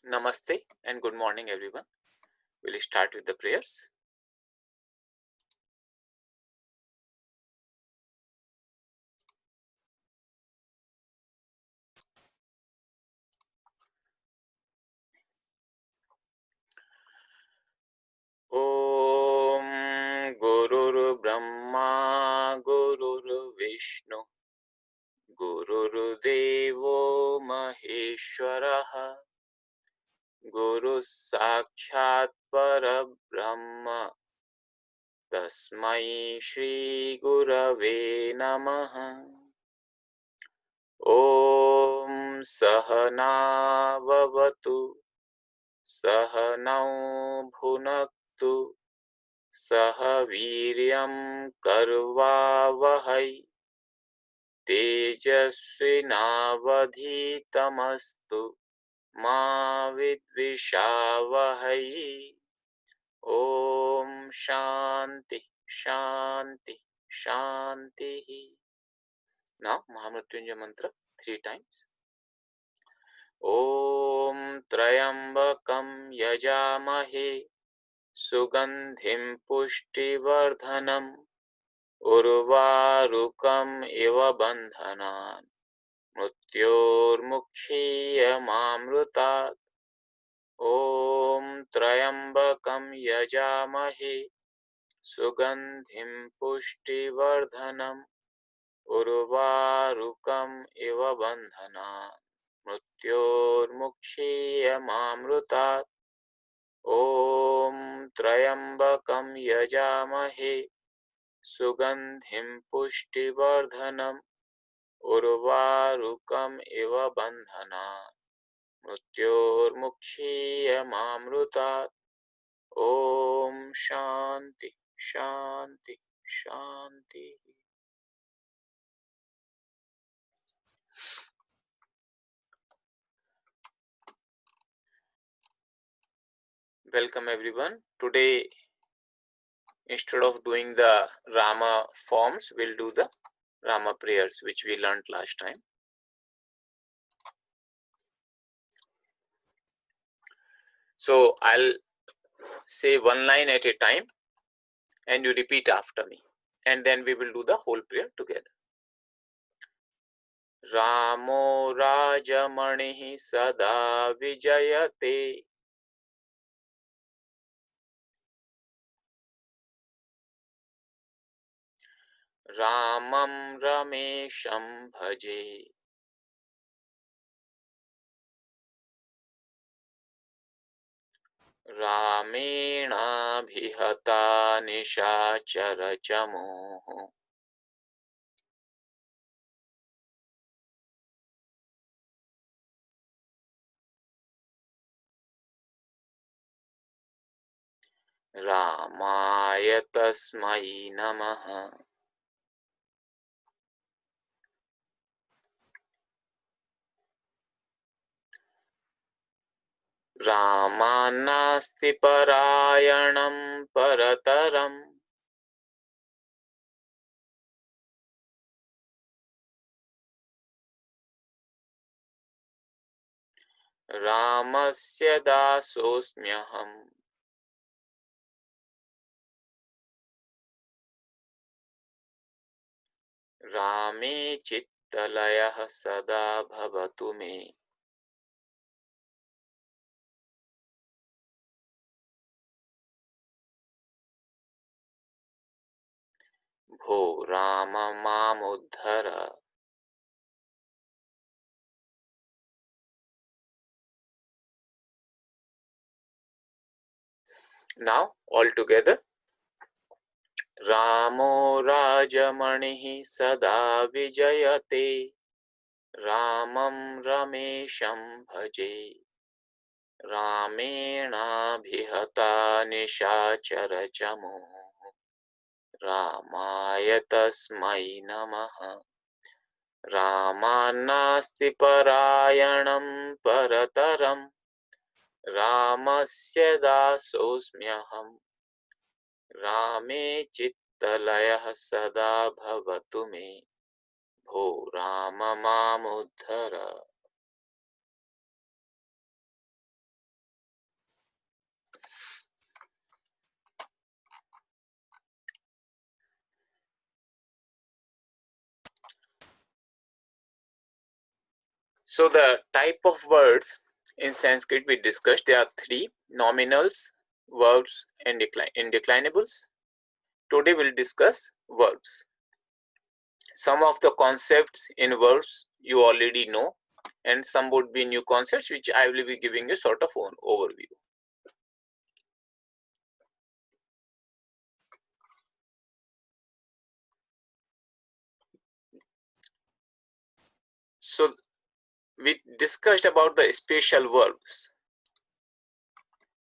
Namaste and good morning, everyone. We'll start with the prayers. Om Gurur Brahma Gurur Vishnu Gurur Devo Maheshwaraha Guru Sakshat Parabrahma Tasmai Shri Gurave Namaha. Om Sahana Vavatu Sahanau Bhunaktu सह वीर्यं कर्वावहै तेजस्विनावधीतमस्तु मा विद्विषावहै. ओम शांति शांति शांति. Now Mahamrityunjay mantra 3 times. ओम त्र्यंबकं यजामहे सुगंधिं पुष्टिवर्धनम् उर्वारुकम् इव बन्धनान् मृत्योर्मुक्षीयमामृतात्. ॐ त्र्यंबकं यजामहे सुगंधिं पुष्टिवर्धनम् उर्वारुकम् इव बन्धनान् मृत्योर्मुक्षीयमामृतात्. ॐ त्र्यंबकं यजामहे सुगंधिं पुष्टिवर्धनम् उर्वारुकम् इव बन्धनान् मृत्योर्मुक्षीयमामृतात्. ओम शांति शांति शांति. Welcome everyone. Today, instead of doing the Rama forms, we'll do the Rama prayers, which we learned last time. So I'll say one line at a time and you repeat after me, and then we will do the whole prayer together. Ramo Rajamanihi Sada Vijayate Ramam Ramesham Bhaje Ramena Bhihata Nishachara Chamoho Ramaya Tasmai Namaha. Ramanasti Parayanam Parataram Ramasya Dasosmyaham Rame Chittalayah Sada Bhavatu Me. Bho Rama Mamuddhara. Now all together. Ramo Rajamanihi Sada Vijayate Ramam Ramesham Bhaje Ramena Bhihata Nishachara Chamo Ramaya Tasmai Namaha. Ramanasti Parayanam Parataram Ramasya Dasosmyaham Rame Chittalayah Sada Bhavatu Me. Bho Rama Mamuddhara. So the type of words in Sanskrit we discussed, there are three: nominals, verbs, and indeclinables. Today we'll discuss verbs. Some of the concepts in verbs you already know, and some would be new concepts which I will be giving you sort of an overview. So we discussed about the special verbs,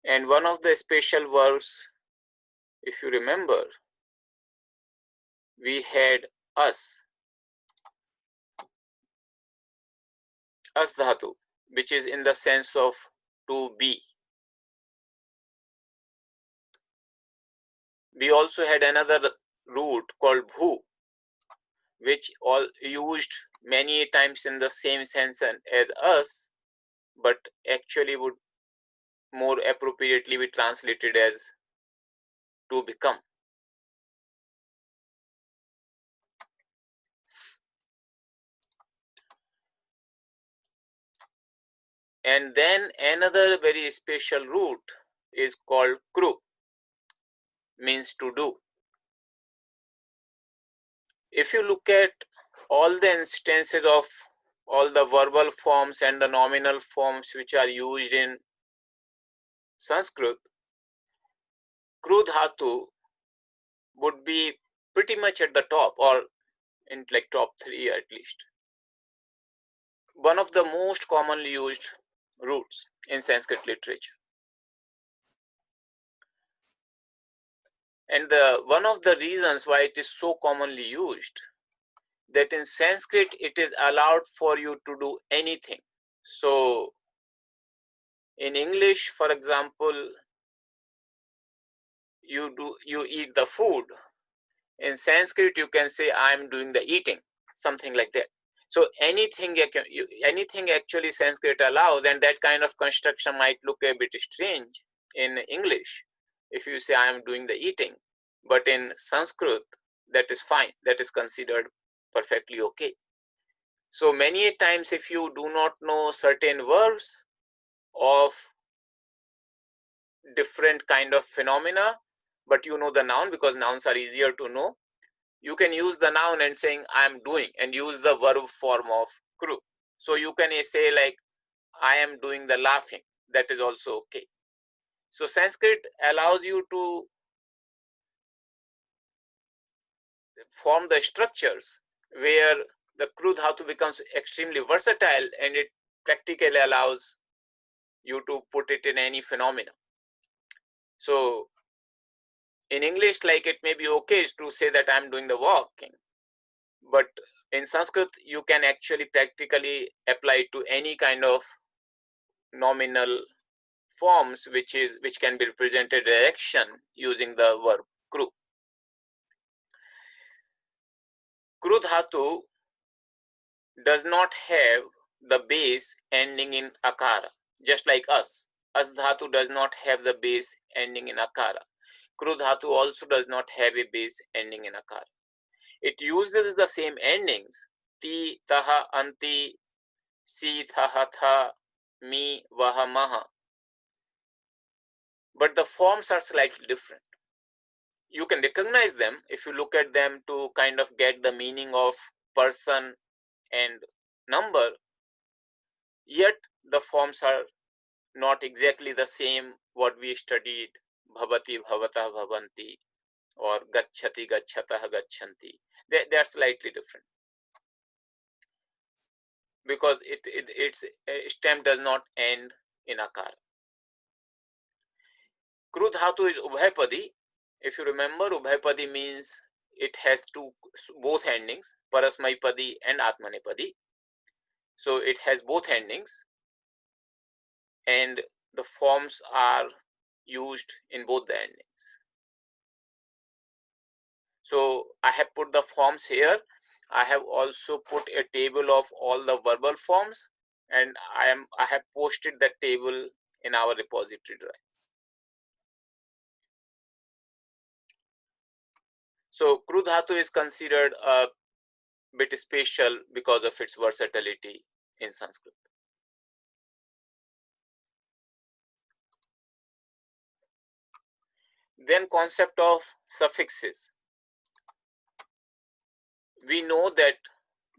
and one of the special verbs, if you remember, we had as dhatu, which is in the sense of to be. We also had another root called bhu, which all used many times in the same sense as us, but actually would more appropriately be translated as to become. And then another very special root is called kru, means to do. If you look at all the instances of all the verbal forms and the nominal forms which are used in Sanskrit, kru dhatu would be pretty much at the top, or in like top 3 at least. One of the most commonly used roots in Sanskrit literature. And one of the reasons why it is so commonly used, that in Sanskrit it is allowed for you to do anything. So in English, for example, you eat the food. In Sanskrit, you can say I am doing the eating, something like that. So anything actually Sanskrit allows, and that kind of construction might look a bit strange in English if you say I am doing the eating, but in Sanskrit that is fine, that is considered perfectly okay. So many times if you do not know certain verbs of different kind of phenomena, but you know the noun because nouns are easier to know, you can use the noun and saying I am doing and use the verb form of kru. So you can say like I am doing the laughing, that is also okay. So Sanskrit allows you to form the structures where the kru dhatu becomes extremely versatile, and it practically allows you to put it in any phenomena. So in English, like it may be okay to say that I'm doing the walking, but in Sanskrit, you can actually practically apply it to any kind of nominal forms which can be represented as action using the verb kru. Kru dhatu does not have the base ending in akara, just like as. As dhatu does not have the base ending in akara. Kru dhatu also does not have a base ending in akara. It uses the same endings, ti, taha, anti, si, thaha, tha, mi, vaha, maha. But the forms are slightly different. You can recognize them if you look at them to kind of get the meaning of person and number, yet the forms are not exactly the same what we studied, bhavati, bhavatah, bhavanti, or gacchati, gachatah, gacchanti. They are slightly different because its stem does not end in akara. Kru dhatu is ubhaypadi. If you remember, ubhaypadi means it has both endings, parasmaipadi and atmanepadi. So it has both endings, and the forms are used in both the endings. So I have put the forms here. I have also put a table of all the verbal forms, and I have posted that table in our repository drive. So kru dhatu is considered a bit special because of its versatility in Sanskrit. Then concept of suffixes. We know that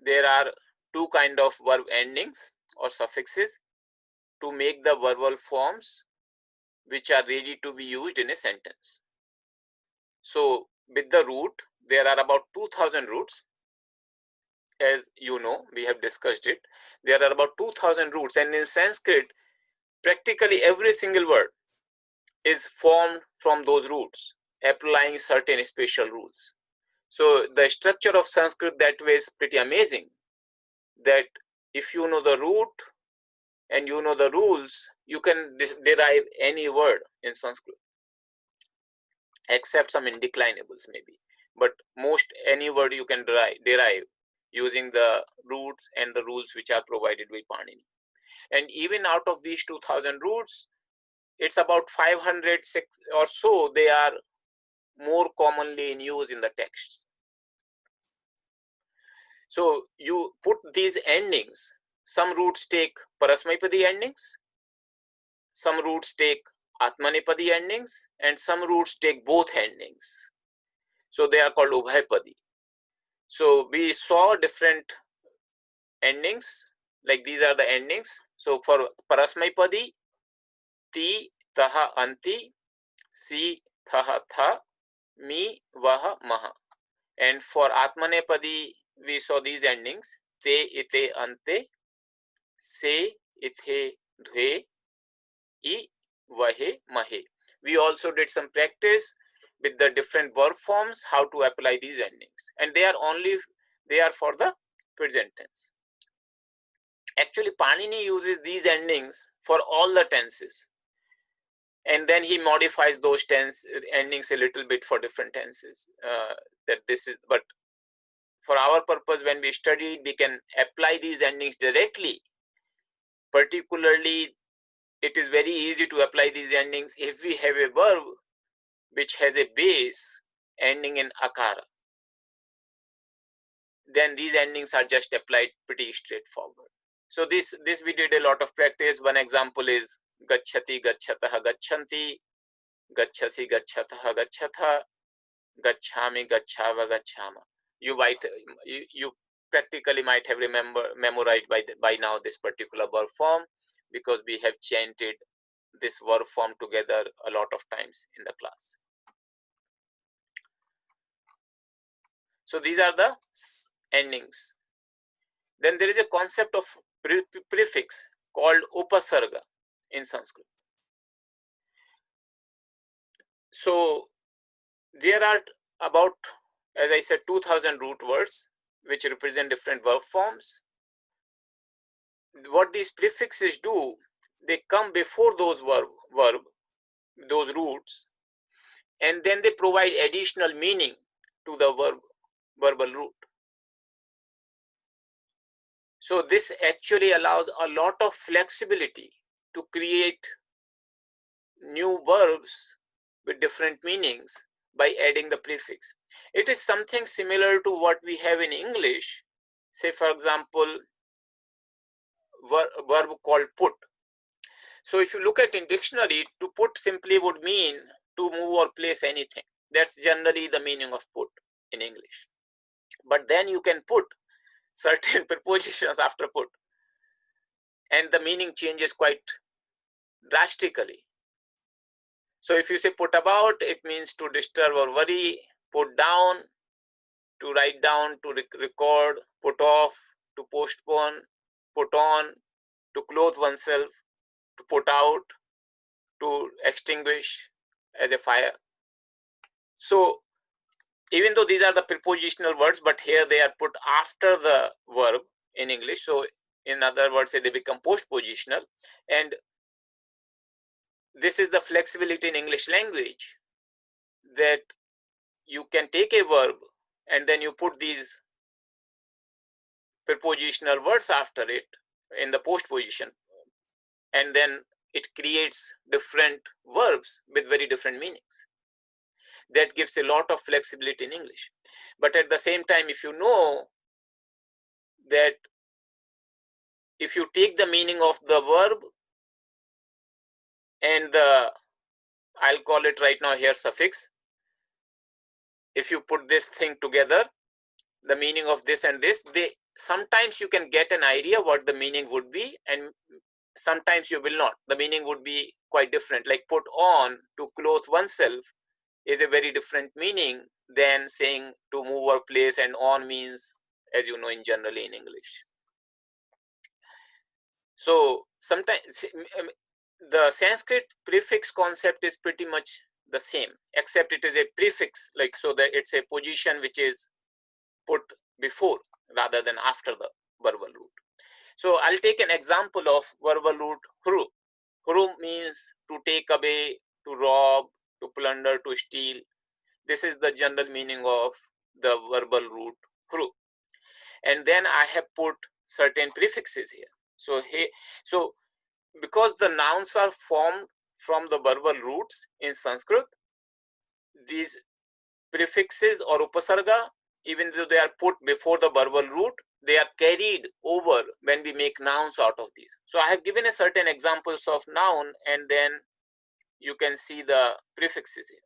there are two kinds of verb endings or suffixes to make the verbal forms which are ready to be used in a sentence. So with the root, there are about 2000 roots. As you know, we have discussed it. There are about 2000 roots, and in Sanskrit, practically every single word is formed from those roots, applying certain special rules. So the structure of Sanskrit that way is pretty amazing, that if you know the root and you know the rules, you can derive any word in Sanskrit, except some indeclinables maybe. But most any word you can derive using the roots and the rules which are provided by Panini. And even out of these 2000 roots, it's about 500 or so, they are more commonly in use in the texts. So you put these endings, some roots take Parasmaipadi endings, some roots take Atmanepadi endings, and some roots take both endings. So they are called Ubhayapadi. So we saw different endings, like these are the endings. So for Parasmaipadi, ti, taha, anti, si, thaha, tha, mi, vaha, maha. And for Atmanepadi, we saw these endings, te, ite, ante, se, ithe, dhve, I, vahe, mahe. We also did some practice with the different verb forms, how to apply these endings. And they are for the present tense. Actually, Panini uses these endings for all the tenses. And then he modifies those tense endings a little bit for different tenses. But for our purpose, when we study, we can apply these endings directly. Particularly, it is very easy to apply these endings if we have a verb which has a base ending in akara. Then these endings are just applied pretty straightforward. So this we did a lot of practice. One example is gacchati, gacchataha, gacchanti, gacchasi, gacchataha, gachatha, gacchami, gacchava, gacchama. You practically might have memorized by now this particular verb form, because we have chanted this verb form together a lot of times in the class. So these are the endings. Then there is a concept of prefix called upasarga in Sanskrit. So there are about, as I said, 2000 root words which represent different verb forms. What these prefixes do, they come before those those roots, and then they provide additional meaning to the verbal root. So this actually allows a lot of flexibility to create new verbs with different meanings by adding the prefix. It is something similar to what we have in English. Say, for example, verb called put. So if you look at in dictionary, to put simply would mean to move or place anything. That's generally the meaning of put in English. But then you can put certain prepositions after put, and the meaning changes quite drastically. So if you say put about, it means to disturb or worry. Put down, to write down, to record. Put off, to postpone. Put on, to clothe oneself. To put out, to extinguish as a fire. So even though these are the prepositional words, but here they are put after the verb in English. So in other words, they become postpositional. And this is the flexibility in English language, that you can take a verb and then you put these prepositional words after it in the postposition, and then it creates different verbs with very different meanings. That gives a lot of flexibility in English. But at the same time, if you know that if you take the meaning of the verb and the, I'll call it right now here suffix, if you put this thing together, the meaning of this and this, they sometimes you can get an idea what the meaning would be, and sometimes you will not. The meaning would be quite different. Like put on, to clothe oneself, is a very different meaning than saying to move or place, and on means, as you know, in generally in English. So sometimes the Sanskrit prefix concept is pretty much the same, except it is a prefix, like so that it's a position which is put before rather than after the verbal root. So I'll take an example of verbal root hru. Hru means to take away, to rob, to plunder, to steal. This is the general meaning of the verbal root hru. And then I have put certain prefixes here. So because the nouns are formed from the verbal roots in Sanskrit, these prefixes or upasarga, even though they are put before the verbal root, they are carried over when we make nouns out of these. So I have given a certain examples of noun, and then you can see the prefixes here.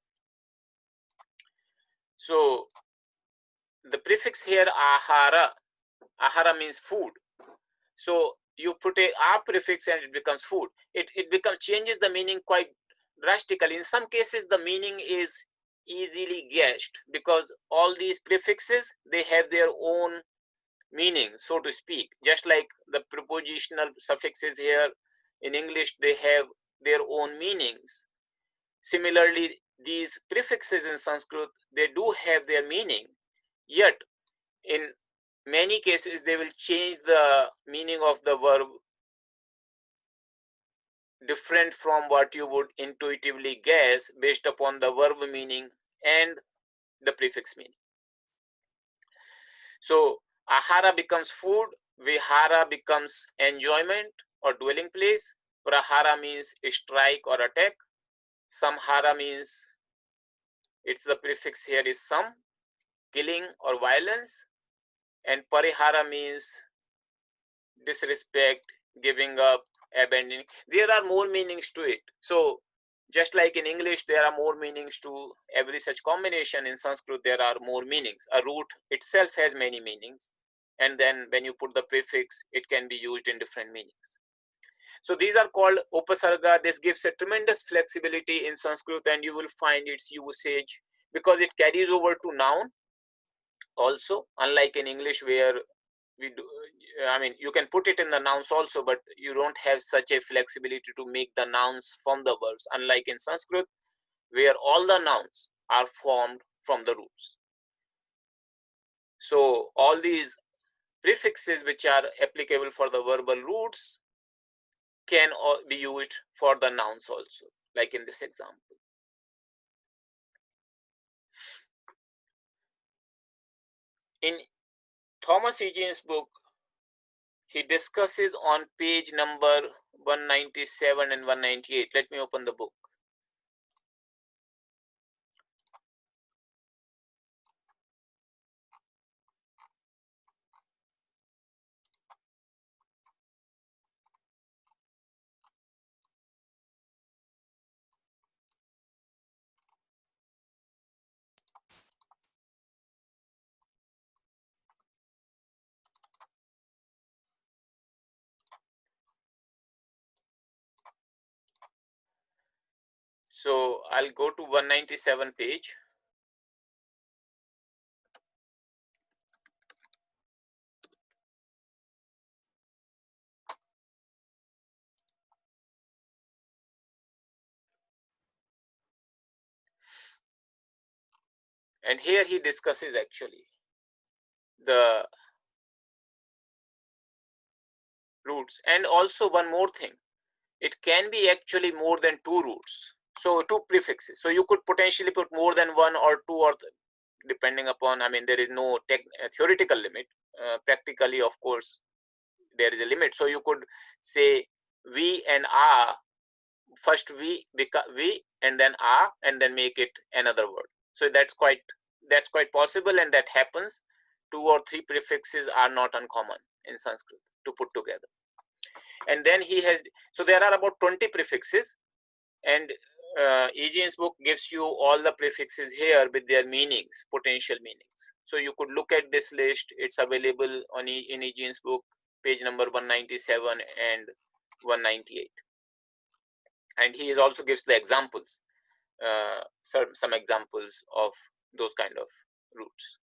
So the prefix here, ahara. Ahara means food. So you put a a prefix and it becomes food. It becomes changes the meaning quite drastically. In some cases, the meaning is easily guessed because all these prefixes, they have their own meaning, so to speak. Just like the prepositional suffixes here in English, they have their own meanings. Similarly, these prefixes in Sanskrit, they do have their meaning, yet in many cases they will change the meaning of the verb different from what you would intuitively guess based upon the verb meaning and the prefix meaning. So ahara becomes food, vihara becomes enjoyment or dwelling place, prahara means strike or attack, samhara means, it's the prefix here is some, killing or violence, and parihara means disrespect, giving up, abandoning. There are more meanings to it. So just like in English, there are more meanings to every such combination. In Sanskrit, there are more meanings. A root itself has many meanings. And then when you put the prefix, it can be used in different meanings. So these are called upasarga. This gives a tremendous flexibility in Sanskrit, and you will find its usage because it carries over to noun also, unlike in English where we do, I mean, you can put it in the nouns also, but you don't have such a flexibility to make the nouns from the verbs, unlike in Sanskrit, where all the nouns are formed from the roots. So all these prefixes which are applicable for the verbal roots can be used for the nouns also, like in this example. In Thomas Egenes' book, he discusses on page number 197 and 198. Let me open the book. So I'll go to 197 page. And here he discusses actually the roots. And also one more thing, it can be actually more than two roots. So two prefixes. So you could potentially put more than one or two, or depending upon, I mean, there is no theoretical limit. Practically, of course, there is a limit. So you could say we and a, first we and then a, and then make it another word. So that's quite possible, and that happens. Two or three prefixes are not uncommon in Sanskrit to put together. And then he has, so there are about 20 prefixes, and Egenes' book gives you all the prefixes here with their meanings, potential meanings. So you could look at this list. It's available on in Egenes' book, page number 197 and 198. And he also gives the examples, some examples of those kind of roots.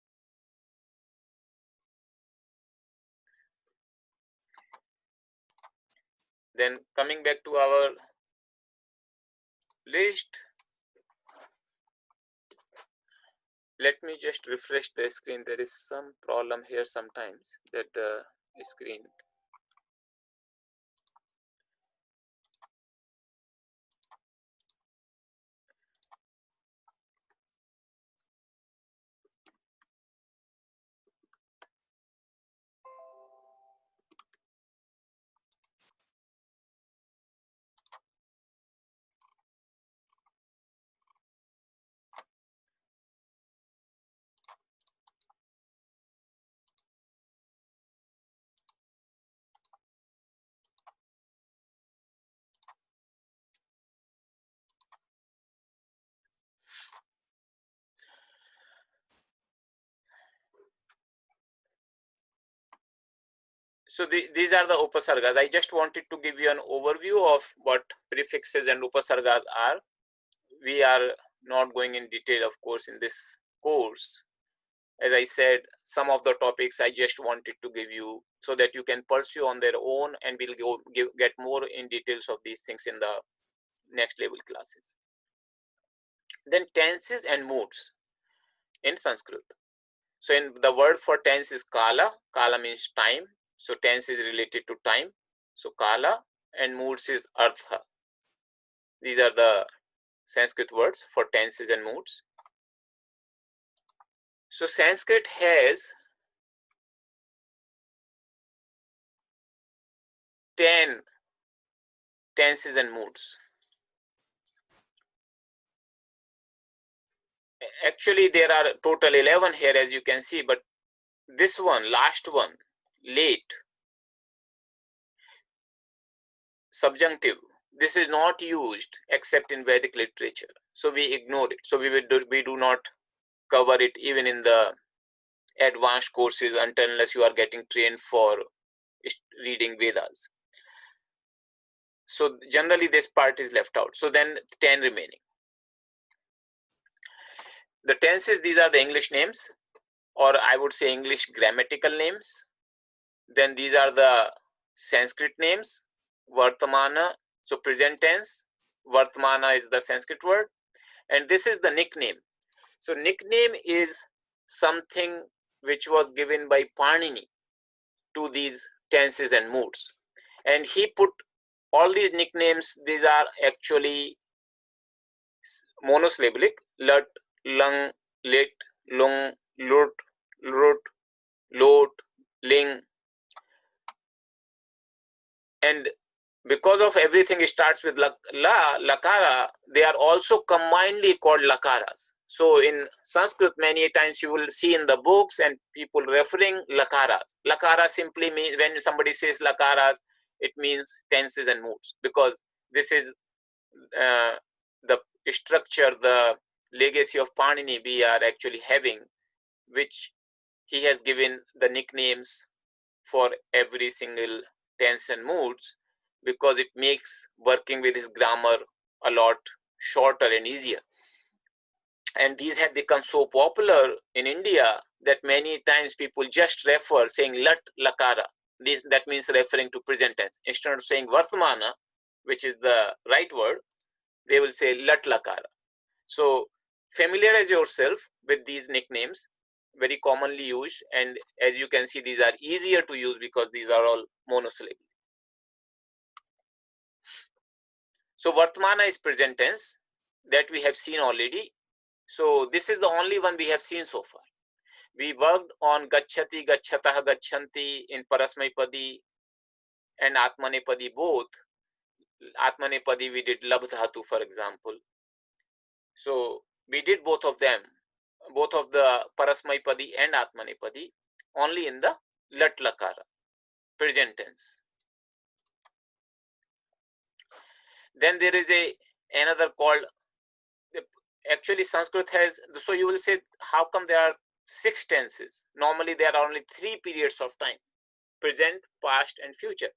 Then coming back to our list, let me just refresh the screen. There is some problem here sometimes that the screen. So these are the upasargas. I just wanted to give you an overview of what prefixes and upasargas are. We are not going in detail, of course, in this course. As I said, some of the topics I just wanted to give you so that you can pursue on their own, and we'll get more in details of these things in the next level classes. Then tenses and moods in Sanskrit. So in the word for tense is kala. Kala means time. So tense is related to time. So kala, and moods is artha. These are the Sanskrit words for tenses and moods. So Sanskrit has 10 tenses and moods. Actually, there are total 11 here, as you can see, but this one, last one, late, subjunctive, this is not used except in Vedic literature. So we ignore it. So we do not cover it even in the advanced courses unless you are getting trained for reading Vedas. So generally this part is left out. So then 10 remaining. The tenses, these are the English names, or I would say English grammatical names. Then these are the Sanskrit names, Vartamana, so present tense. Vartamana is the Sanskrit word. And this is the nickname. So nickname is something which was given by Panini to these tenses and moods. And he put all these nicknames, these are actually monosyllabic: lut, lung, lit, lung, lut, rut, lot, ling. And because of everything starts with lakara, they are also combinedly called lakaras. So in Sanskrit, many times you will see in the books and people referring lakaras. Lakara simply means, when somebody says lakaras, it means tenses and moods, because this is the structure, the legacy of Panini we are actually having, which he has given the nicknames for every single tense and moods, because it makes working with his grammar a lot shorter and easier. And these have become so popular in India that many times people just refer saying lat lakara. That means referring to present tense. Instead of saying vartamana, which is the right word, they will say lat lakara. So familiarize yourself with these nicknames, very commonly used, and as you can see, these are easier to use because these are all monosyllabic. So Vartamana is present tense, that we have seen already. So this is the only one we have seen so far. We worked on Gacchati, Gachatah, Gacchanti in Parasmaipadi and Atmanepadi both. Atmanepadi we did Labdhatu, for example. So we did both of them, both of the Parasmaipadi and Atmanepadi, only in the Lat Lakara, present tense. Then there is another called, actually Sanskrit has, so you will say, how come there are 6 tenses? Normally there are only 3 periods of time: present, past, and future.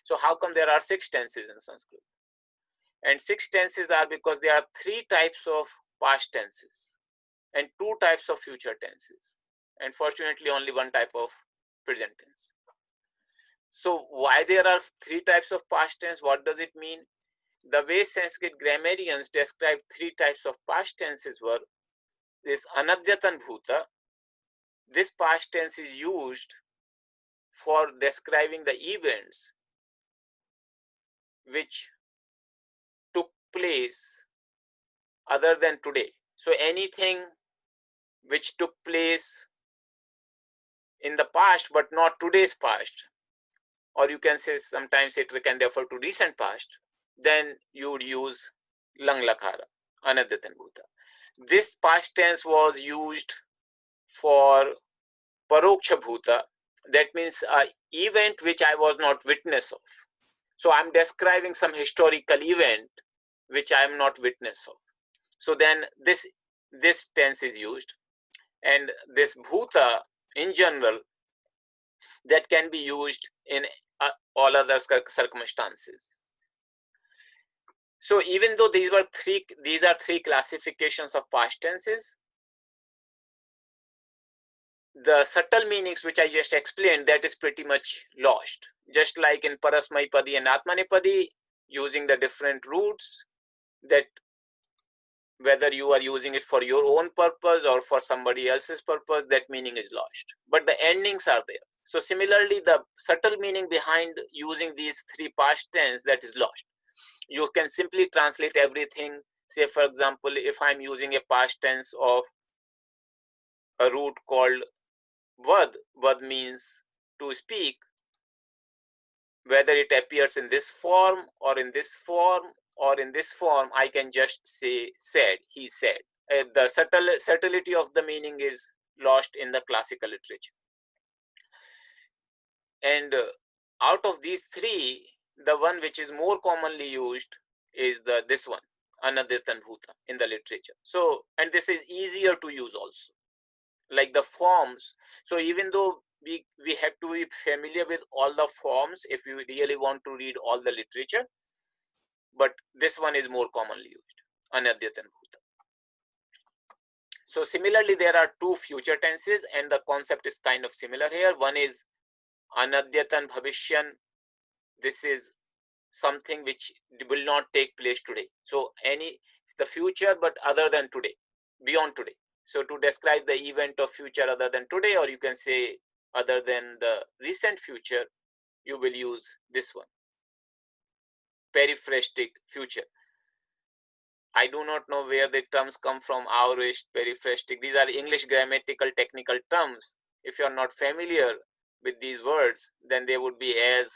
So how come there are 6 tenses in Sanskrit? And 6 tenses are because there are 3 types of past tenses and 2 types of future tenses, and fortunately only 1 type of present tense. So why there are 3 types of past tense? What does it mean? The way Sanskrit grammarians describe 3 types of past tenses were this: anadyatan bhuta. This past tense is used for describing the events which took place other than today. So anything which took place in the past but not today's past, or you can say sometimes it can refer to recent past, then you would use lang lakara, anadyatan bhuta. This past tense was used for paroksha bhuta. That means an event which I was not witness of. So I'm describing some historical event which I am not witness of. So then this tense is used, and this bhuta in general, that can be used in all other circumstances. So even though these are 3 classifications of past tenses, the subtle meanings which I just explained, that is pretty much lost. Just like in Parasmaipadi and Atmanepadi, using the different roots, that whether you are using it for your own purpose or for somebody else's purpose, that meaning is lost. But the endings are there. So similarly, the subtle meaning behind using these 3 past tense, that is lost. You can simply translate everything. Say, for example, if I'm using a past tense of a root called vad means to speak, whether it appears in this form or in this form or in this form, I can just say said, he said. The subtlety of the meaning is lost in the classical literature. And out of these 3, the one which is more commonly used is this one, anadyatan bhuta, in the literature. So, and this is easier to use also, like the forms. So even though we have to be familiar with all the forms if we really want to read all the literature, but this one is more commonly used, anadyatan bhuta. So similarly, there are 2 future tenses, and the concept is kind of similar here. One is anadyatan bhavishyan. This is something which will not take place today. So the future, but other than today, beyond today. So to describe the event of future other than today, or you can say other than the recent future, you will use this one, periphrastic future. I do not know where the terms come from, aorist, periphrastic. These are English grammatical technical terms. If you are not familiar with these words, then they would be as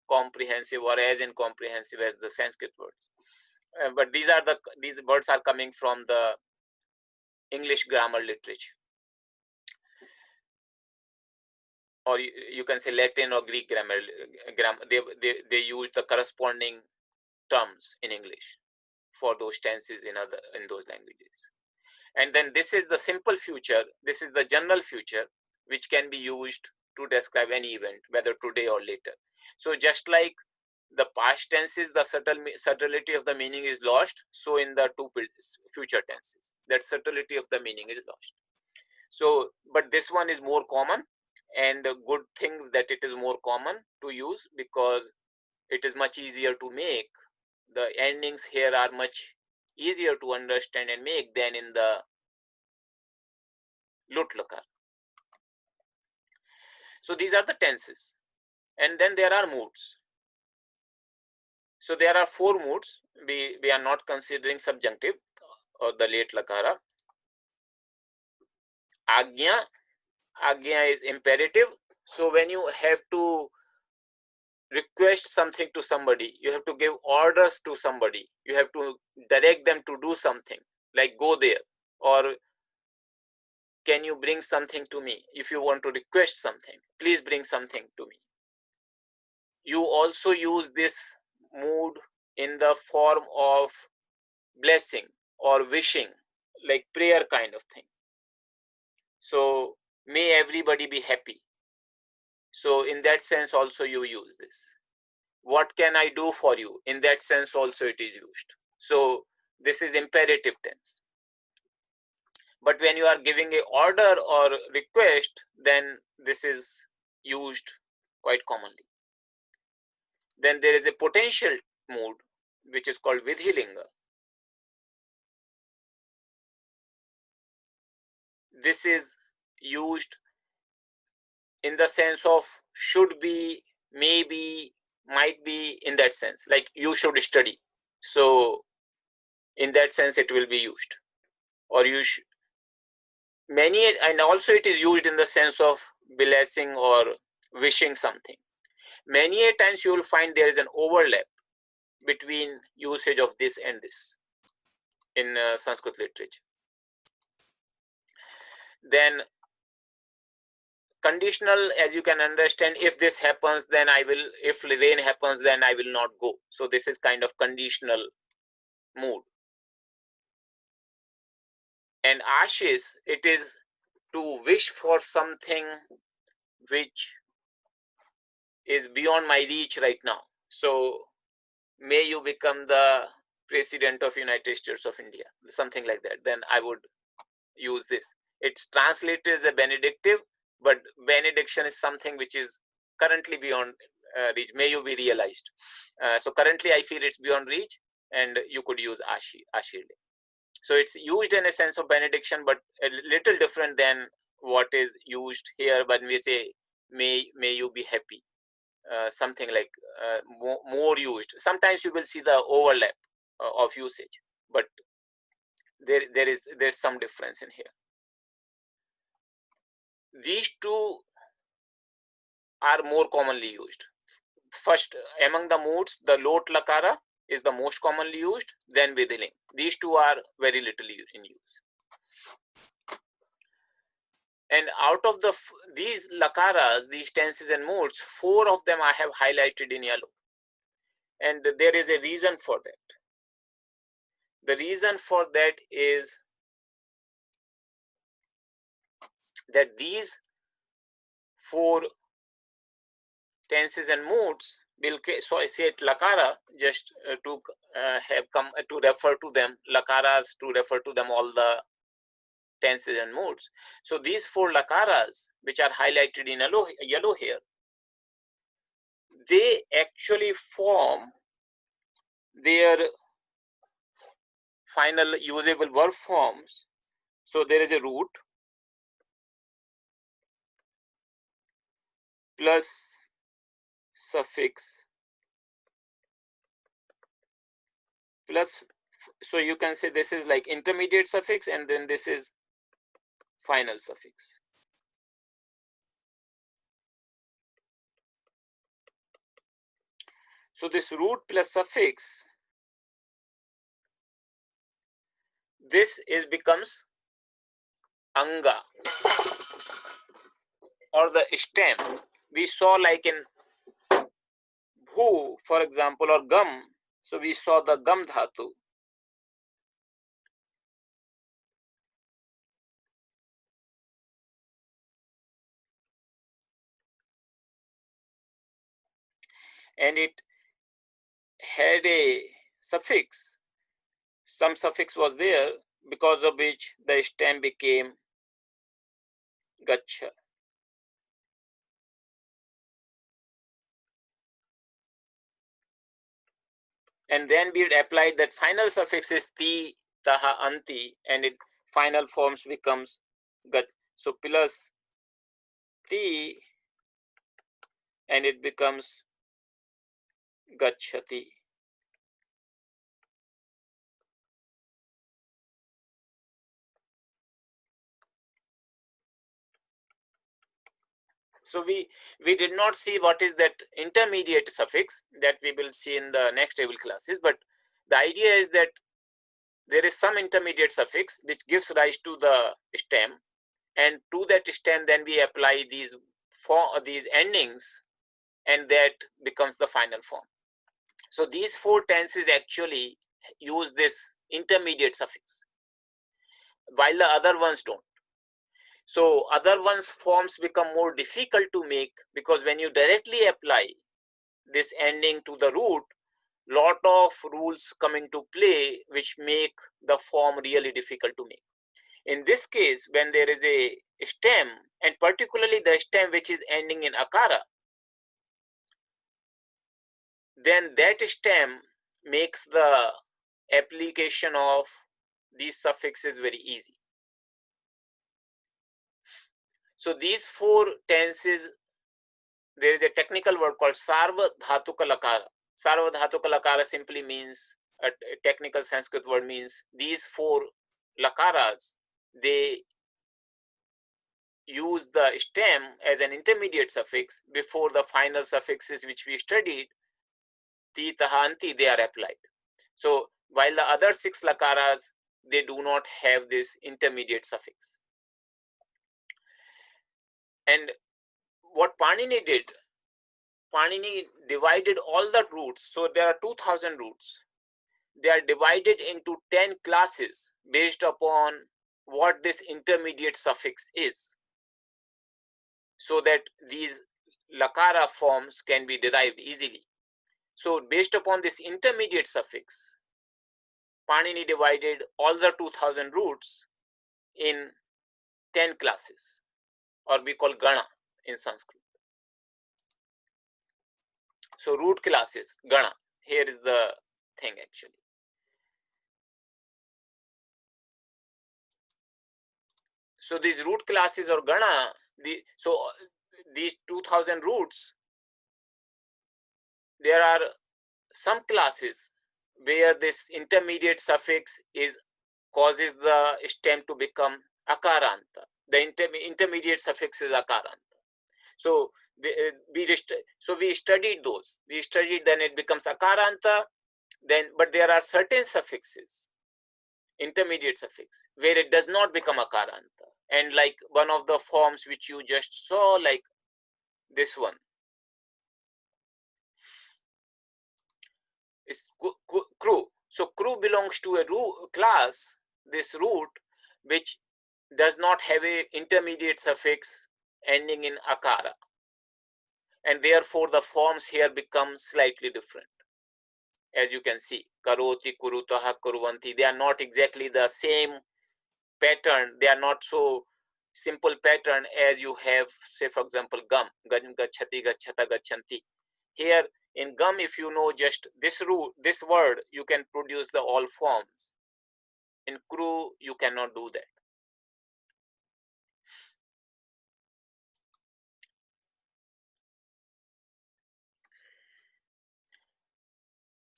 comprehensive or as incomprehensive as the Sanskrit words. But these words are coming from the English grammar literature, or you can say Latin or Greek grammar. They use the corresponding terms in English for those tenses in those languages. And then this is the simple future. This is the general future, which can be used to describe any event, whether today or later. So just like the past tenses, the subtlety of the meaning is lost. So in the 2 future tenses, that subtlety of the meaning is lost. So, but this one is more common, and a good thing that it is more common to use, because it is much easier to make. The endings here are much easier to understand and make than in the lut lakar. So these are the tenses, and then there are moods. So there are 4 moods. We are not considering subjunctive or the late lakara. Agnya is imperative. So when you have to request something to somebody, you have to give orders to somebody, you have to direct them to do something, like go there, or can you bring something to me? If you want to request something, please bring something to me. You also use this mood in the form of blessing or wishing, like prayer kind of thing. So may everybody be happy. So in that sense also you use this. What can I do for you? In that sense also it is used. So this is imperative tense. But when you are giving a order or request, then this is used quite commonly. Then there is a potential mood, which is called vidhilinga. This is used in the sense of should be, maybe, might be, in that sense, like you should study. So in that sense it will be used. Or you should, many, and also it is used in the sense of blessing or wishing something. Many a times you will find there is an overlap between usage of this and this in Sanskrit literature. Then conditional, as you can understand, if this happens then I will, if rain happens then I will not go. So this is kind of conditional mood. And ashish, it is to wish for something which is beyond my reach right now. So may you become the president of United States of India, something like that. Then I would use this. It's translated as a benedictive, but benediction is something which is currently beyond reach. May you be realized. So currently I feel it's beyond reach, and you could use ashirde. So it's used in a sense of benediction, but a little different than what is used here when we say may you be happy. Something like more used. Sometimes you will see the overlap of usage, but there's some difference in here. These two are more commonly used. First, among the moods, the lot lakara is the most commonly used, then vidhiling. These two are very little in use. And out of these lakaras, these tenses and moods, 4 of them I have highlighted in yellow. And there is a reason for that. The reason for that is that these 4 tenses and moods will, so I said lakara just to have come to refer to them, lakaras to refer to them all the tenses and moods. So these 4 lakaras, which are highlighted in yellow here, they actually form their final usable verb forms. So there is a root plus suffix plus, so you can say this is like intermediate suffix, and then this is final suffix. So this root plus suffix, this becomes anga or the stem. We saw like in bhu, for example, or gum. So we saw the gam dhatu. And it had a suffix. Some suffix was there, because of which the stem became gacha. And then we applied that final suffix is ti, taha, anti, and it final forms becomes gach. So plus ti, and it becomes gachati. So we did not see what is that intermediate suffix that we will see in the next table classes, but the idea is that there is some intermediate suffix which gives rise to the stem, and to that stem then we apply these endings, and that becomes the final form. So these four tenses actually use this intermediate suffix, while the other ones don't. So other ones forms become more difficult to make, because when you directly apply this ending to the root, lot of rules come into play which make the form really difficult to make. In this case, when there is a stem, and particularly the stem which is ending in akara, then that stem makes the application of these suffixes very easy. So these four tenses, there is a technical word called sarva dhatuka lakara. Sarva dhatuka lakara simply means, a technical Sanskrit word means, these four lakaras, they use the stem as an intermediate suffix before the final suffixes which we studied, ti, taha, anti, they are applied. So while the other six lakaras, they do not have this intermediate suffix. And what Panini did, Panini divided all the roots. So there are 2000 roots. They are divided into 10 classes based upon what this intermediate suffix is, so that these lakara forms can be derived easily. So based upon this intermediate suffix, Panini divided all the 2000 roots in 10 classes, or we call gana in Sanskrit. So root classes, gana. Here is the thing actually. So these root classes or gana, these 2000 roots, there are some classes where this intermediate suffix causes the stem to become akaranta. The intermediate suffix is akaranta. So we studied those. We studied, then it becomes akaranta. But there are certain suffixes, intermediate suffix, where it does not become akaranta. And like one of the forms which you just saw, like this one, is kru. So kru belongs to a class, this root, which does not have a intermediate suffix ending in akara. And therefore the forms here become slightly different. As you can see, karoti, kurutaha, kurvanti, they are not exactly the same pattern. They are not so simple pattern as you have, say for example, gam, gachati, gachata, gachanti. Here in gum, if you know just this root, this word, you can produce the all forms. In kru, you cannot do that.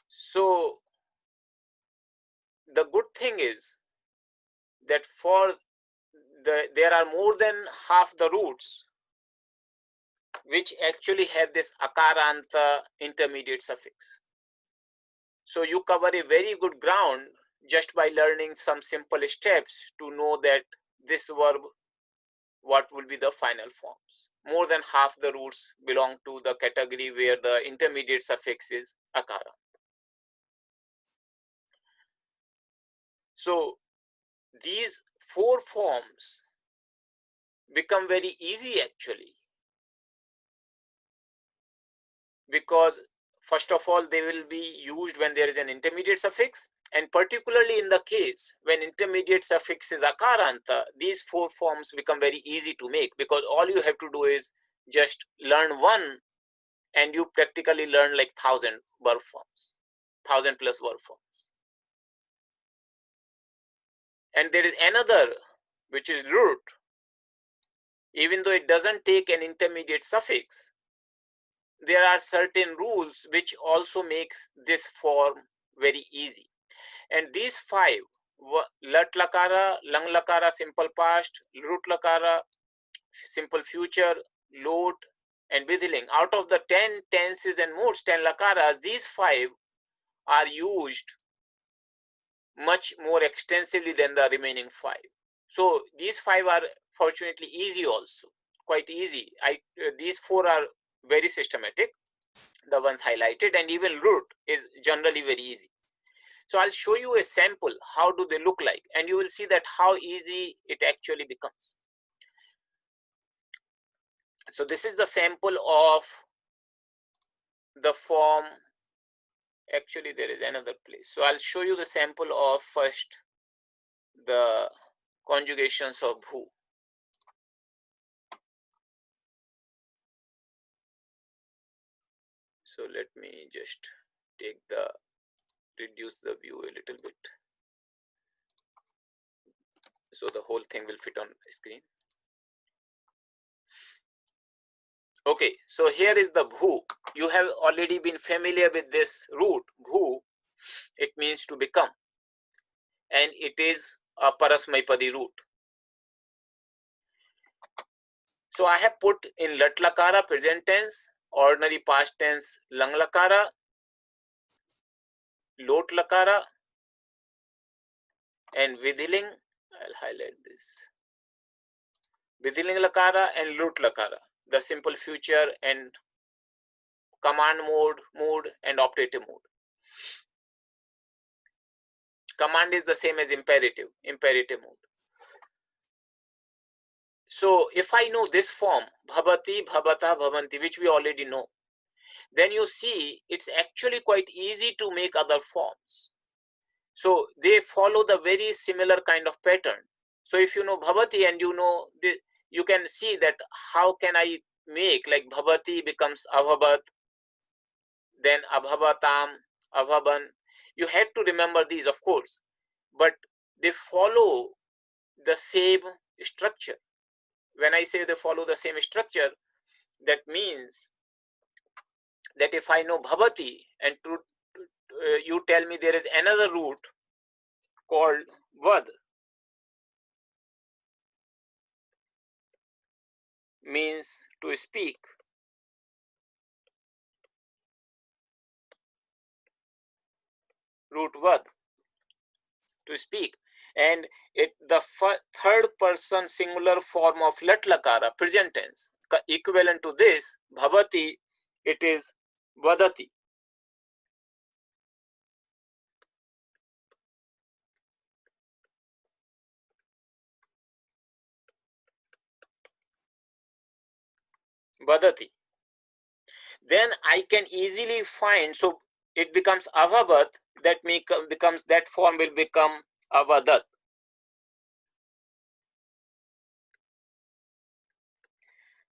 So the good thing is that there are more than half the roots which actually have this akaranta intermediate suffix. So you cover a very good ground just by learning some simple steps to know that this verb, what will be the final forms. More than half the roots belong to the category where the intermediate suffix is akara. So these four forms become very easy actually, because first of all, they will be used when there is an intermediate suffix, and particularly in the case when intermediate suffix is akaranta, these four forms become very easy to make, because all you have to do is just learn one and you practically learn like 1000 verb forms, 1000 plus verb forms. And there is another, which is root. Even though it doesn't take an intermediate suffix, there are certain rules which also makes this form very easy. And these five, lat lakara, lang lakara, simple past, root lakara, simple future, lot, and vidhiling, out of the 10 tenses and modes, 10 lakaras, these five are used much more extensively than the remaining five. So these five are fortunately easy also, quite easy. These four are very systematic. the ones highlighted, and even root is generally very easy. So I'll show you a sample, how do they look like, and you will see that how easy it actually becomes. So this is the sample of the form. Actually, there is another place. So I'll show you the sample of first the conjugations of bhu. So let me just reduce the view a little bit, so the whole thing will fit on screen. Okay, so here is the bhu. You have already been familiar with this root, bhu. It means to become, and it is a parasmaipadi root. So I have put in lat lakara present tense, ordinary past tense lang lakara, lot lakara, and vidhiling. I'll highlight this. Vidhiling lakara and lut lakara, the simple future and command mode, mood, and operative mode. Command is the same as imperative mode. So if I know this form, bhavati, bhavata, bhavanti, which we already know, then you see it's actually quite easy to make other forms. So they follow the very similar kind of pattern. So if you know bhavati and you know, you can see that how can I make, like bhavati becomes abhavat, then abhavatam, abhavan. You had to remember these, of course, but they follow the same structure. When I say they follow the same structure, that means that if I know bhavati and you tell me there is another root called vad, means to speak, root vad, to speak, and the third person singular form of lat lakara present tense equivalent to this bhavati, it is vadati. Vadati. Then I can easily find, so it becomes avabat, that becomes, that form will become avadat.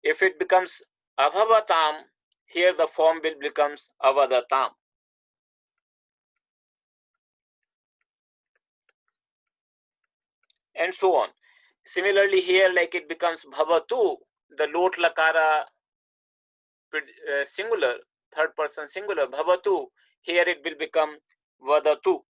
If it becomes avavatam, here the form will becomes avadatam. And so on. Similarly here, like it becomes bhavatu, the lot lakara singular, third person singular, bhavatu, here it will become vadatu.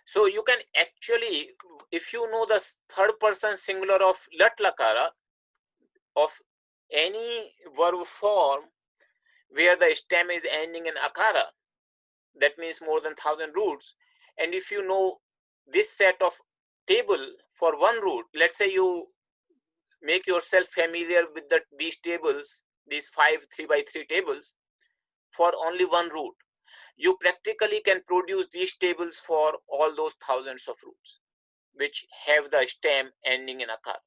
So you can actually, if you know the third person singular of lat lakara, of any verb form where the stem is ending in akara, that means more than 1,000 roots, and if you know this set of table for one root, let's say you make yourself familiar with these tables, these 5 3x3 tables for only one root, you practically can produce these tables for all those thousands of roots which have the stem ending in akara.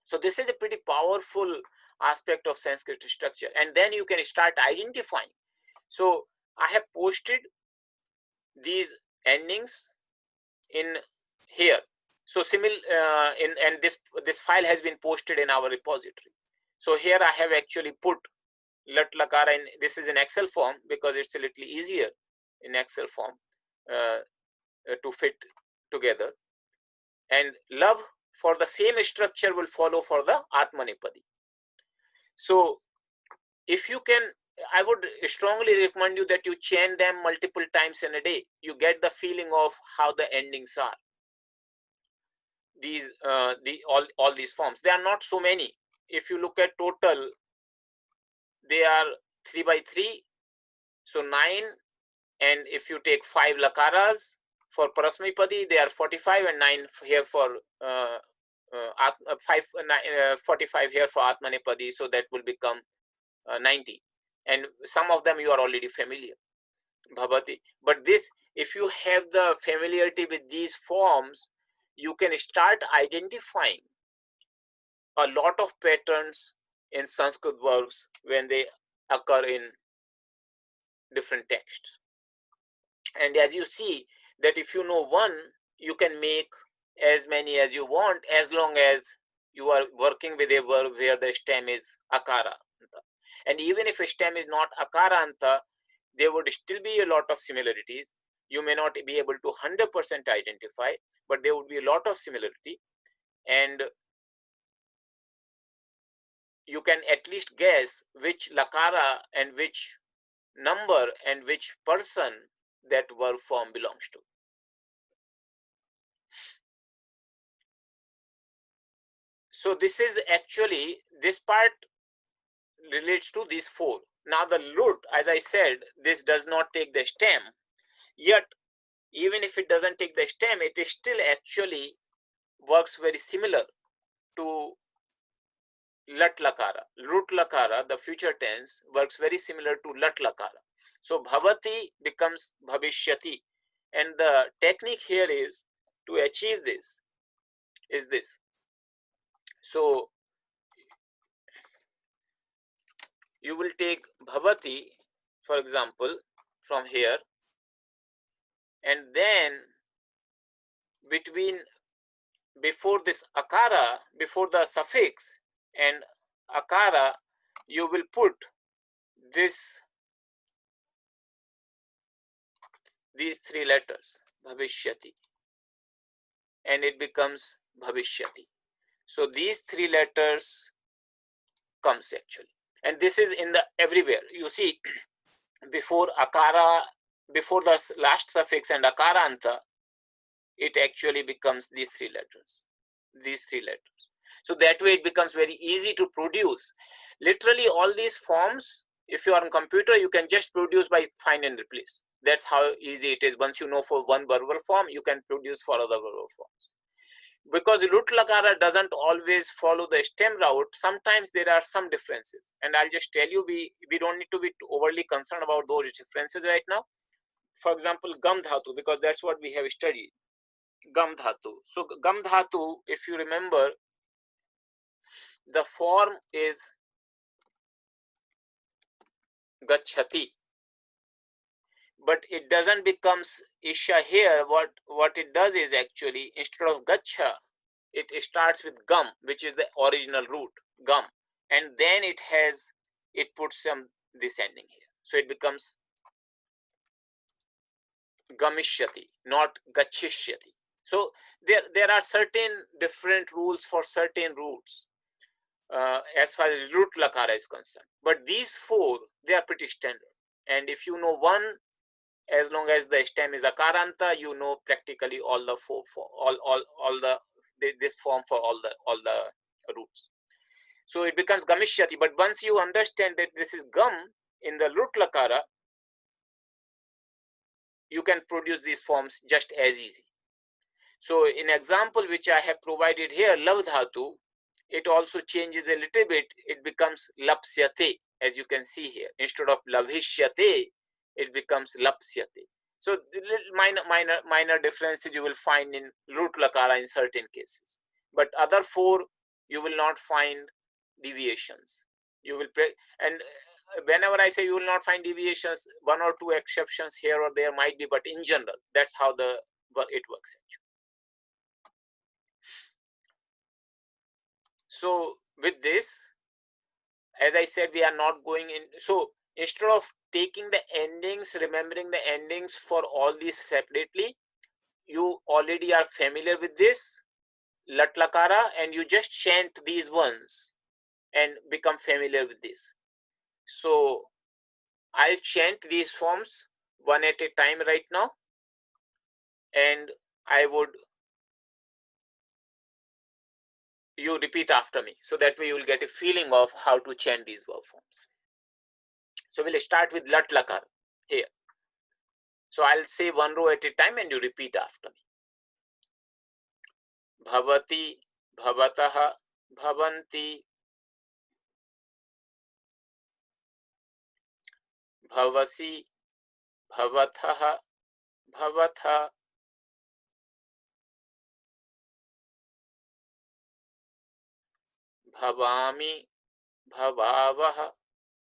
So this is a pretty powerful aspect of Sanskrit structure, and then you can start identifying. So I have posted these endings in here. So and this file has been posted in our repository. So here I have actually put lat lakara, and this is in Excel form because it's a little easier in Excel form to fit together. And love for the same structure will follow for the Atmanepadi. So if you can, I would strongly recommend you that you chain them multiple times in a day. You get the feeling of how the endings are. These all these forms, they are not so many. If you look at total, they are 3x3, so 9, and if you take 5 lakaras, For Parasmipadi, they are 45 and 9 here for 45 here for Atmanepadi, so that will become 90. And some of them you are already familiar, Bhavati. But this, if you have the familiarity with these forms, you can start identifying a lot of patterns in Sanskrit verbs when they occur in different texts. And as you see that if you know one, you can make as many as you want, as long as you are working with a verb where the stem is akara. And even if a stem is not akaranta, there would still be a lot of similarities. You may not be able to 100% identify, but there would be a lot of similarity. And you can at least guess which lakara and which number and which person that verb form belongs to. So this is actually, this part relates to these four. Now the root, as I said, this does not take the stem, yet even if it doesn't take the stem, it is still actually works very similar to lat lakara. Root lakara, the future tense, works very similar to lat lakara. So bhavati becomes bhavishyati. And the technique here is to achieve this, is this. So you will take bhavati, for example, from here, and then before this akara, before the suffix and akara, you will put these three letters, bhavishyati, and it becomes bhavishyati. So these three letters comes actually, and this is in the everywhere. You see, before akara, before the last suffix and akaranta, it actually becomes these three letters. So that way it becomes very easy to produce. Literally all these forms, if you are on computer, you can just produce by find and replace. That's how easy it is. Once you know for one verbal form, you can produce for other verbal forms. Because root lakara doesn't always follow the stem route, sometimes there are some differences. And I'll just tell you, we don't need to be overly concerned about those differences right now. For example, gam dhatu, because that's what we have studied. Gam dhatu. So gam dhatu, if you remember, the form is gachati, but it doesn't becomes isha here. What it does is actually, instead of gacha, it starts with gum, which is the original root, gum, and then it puts some descending here. So it becomes gamishyati, not gachishyati. So there are certain different rules for certain roots as far as root lakara is concerned. But these four, they are pretty standard. And if you know one, as long as the stem is akaranta, you know practically all the this form for all the roots. So it becomes gamishyati. But once you understand that this is gum in the root lakara, you can produce these forms just as easy. So in example which I have provided here, lav dhatu, it also changes a little bit. It becomes lapsyate, as you can see here. Instead of lavhishyate, it becomes lapsyate. So the little minor differences you will find in root lakara in certain cases. But other four, you will not find deviations. You will and whenever I say you will not find deviations, one or two exceptions here or there might be, but in general, that's how it works actually. So with this, as I said, we are not going in. So instead of taking the endings, remembering the endings for all these separately, you already are familiar with this lat lakara, and you just chant these ones and become familiar with this. So I'll chant these forms one at a time right now, and you repeat after me, so that way you will get a feeling of how to chant these verb forms. So we'll start with lat lakara here. So I'll say one row at a time and you repeat after me. Bhavati, bhavataha, bhavanti, bhavasi, bhavathaha, bhavatha, bhavami, bhavavaha,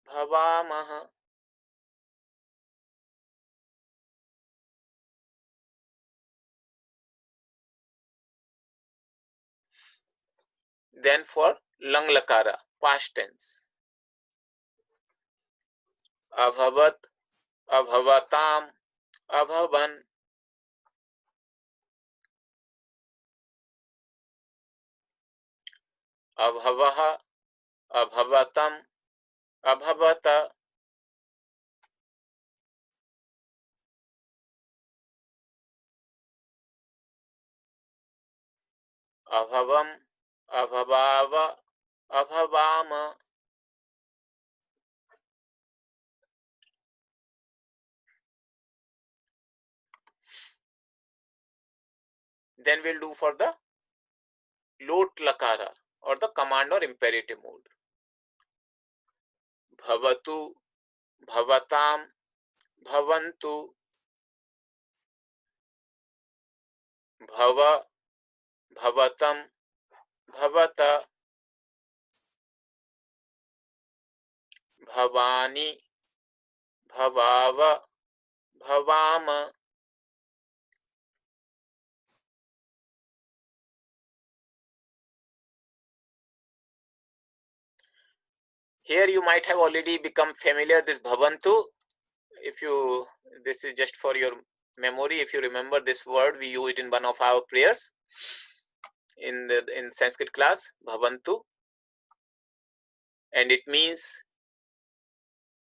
bhavamaha. Then for lang lakara, past tense. Abhavat, abhavatam, abhavan, abhavaha, abhavatam, abhavata, abhavam, abhavava, abhavama. Then we'll do for the lot lakara or the command or imperative mode. Bhavatu, bhavatam, bhavantu, bhava, bhavatam, bhavata, bhavani, bhavava, bhavama. Here you might have already become familiar this bhavantu. If you, this is just for your memory. If you remember this word, we used in one of our prayers in Sanskrit class, bhavantu, and it means,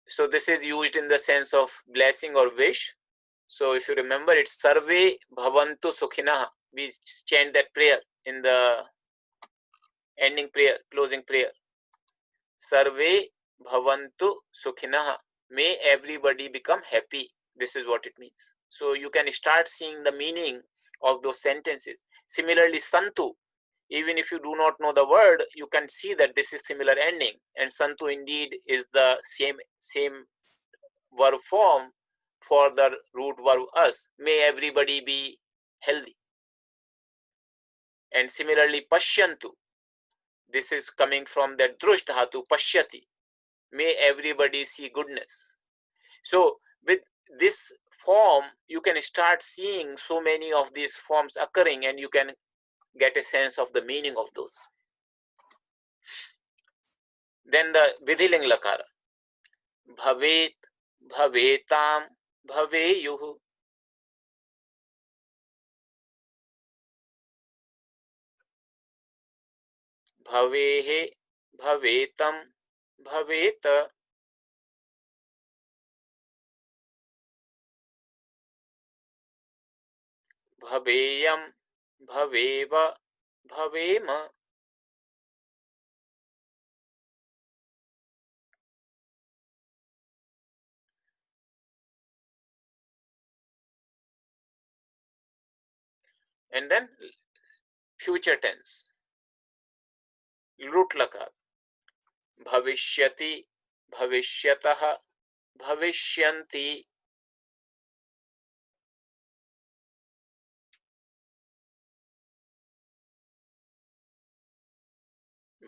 so this is used in the sense of blessing or wish. So if you remember, it's sarve bhavantu sukhinah. We chant that prayer in the ending prayer, closing prayer. Sarve bhavantu sukhinah. May everybody become happy. This is what it means. So you can start seeing the meaning of those sentences. Similarly, santu. Even if you do not know the word, you can see that this is similar ending. And santu indeed is the same verb form for the root verb us. May everybody be healthy. And similarly, pashyantu. This is coming from that drush dhatu, pashyati. May everybody see goodness. So with this form, you can start seeing so many of these forms occurring and you can get a sense of the meaning of those. Then the vidhiling lakara. Bhavet, bhavetam, bhaveyuhu. Bhavehe, bhavetam, bhaveta. Bhaveyam, bhaveva, bhavema. And then future tense. Root lakar. Bhavishyati, bhavishyatah, bhavishyanti.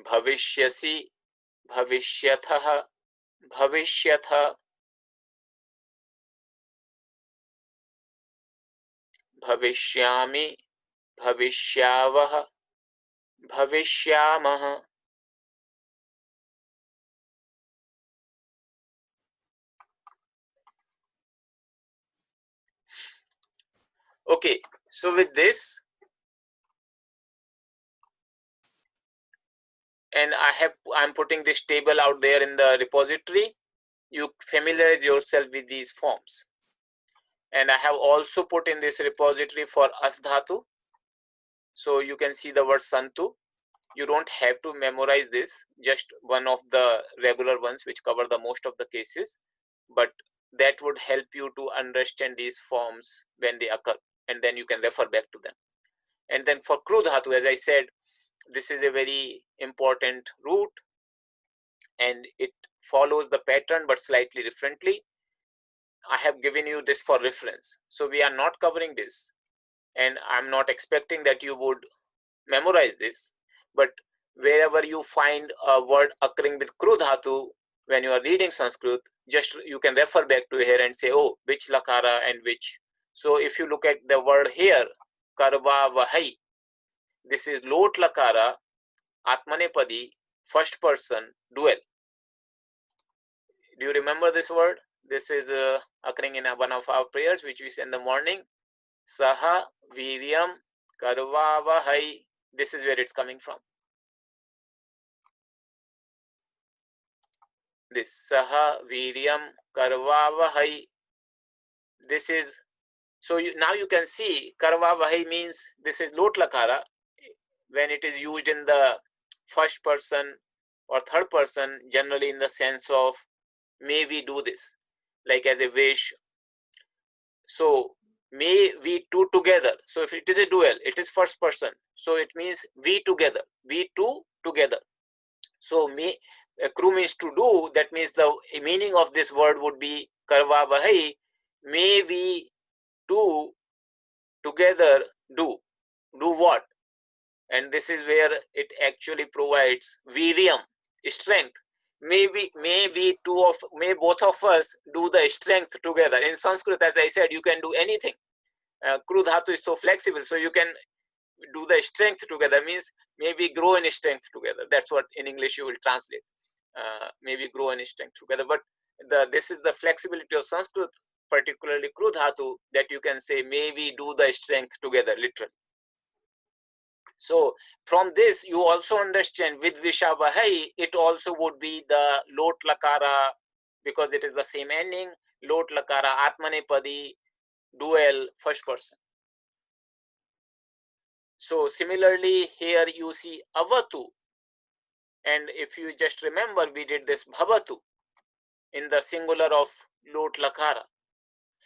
Bhavishyasi, bhavishyatah, bhavishyatha. Bhavishyami, bhavishyavah, bhavishyamah. Okay, so with this, and I'm putting this table out there in the repository. You familiarize yourself with these forms. And I have also put in this repository for as dhatu. So you can see the word santu. You don't have to memorize this, just one of the regular ones which cover the most of the cases. But that would help you to understand these forms when they occur, and then you can refer back to them. And then for Kru Dhatu, as I said, this is a very important root, and it follows the pattern but slightly differently. I have given you this for reference. So we are not covering this, and I'm not expecting that you would memorize this, but wherever you find a word occurring with Kru Dhatu when you are reading Sanskrit, just you can refer back to here and say, oh, which lakara and which. So if you look at the word here, karva vahai, this is lot lakara, atmanepadi, first person, dual. Do you remember this word? This is occurring in one of our prayers, which we say in the morning. Saha viryam karvavahai. This is where it's coming from. This Saha viryam karvavahai. This is, so now you can see karvavahai means this is lot lakara when it is used in the first person or third person, generally in the sense of may we do this, like as a wish. So may we two together. So if it is a dual, it is first person. So it means we together, we two together. So may, Kru means to do. That means the meaning of this word would be karva bahai. May we two together do what? And this is where it actually provides viryam, strength. May both of us do the strength together. In Sanskrit, as I said, you can do anything. Kru Dhatu is so flexible, so you can do the strength together. Means may we grow in strength together. That's what in English you will translate. May we grow in strength together. But this is the flexibility of Sanskrit, particularly Kru Dhatu, that you can say may we do the strength together, literally. So from this, you also understand with Vishabhai, it also would be the lot lakara, because it is the same ending, lot lakara, atmanepadi, dual, first person. So similarly, here you see avatu. And if you just remember, we did this bhavatu in the singular of lot lakara.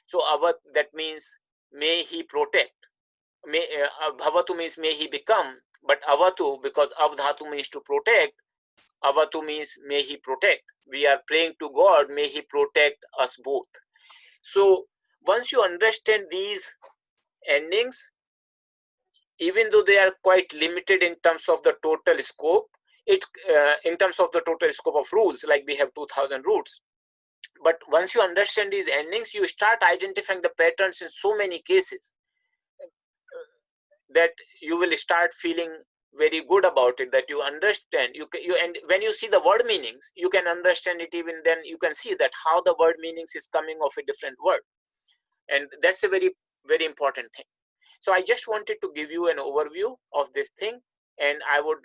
So avat, that means may he protect. Bhavatu means may he become, but avatu, because avdhatu means to protect, avatu means may he protect. We are praying to God, may he protect us both. So once you understand these endings, even though they are quite limited in terms of the total scope, in terms of the total scope of rules, like we have 2000 roots. But once you understand these endings, you start identifying the patterns in so many cases that you will start feeling very good about it, that you understand. And when you see the word meanings, you can understand it. Even then, you can see that how the word meanings is coming of a different word, and that's a very, very important thing. So I just wanted to give you an overview of this thing, and I would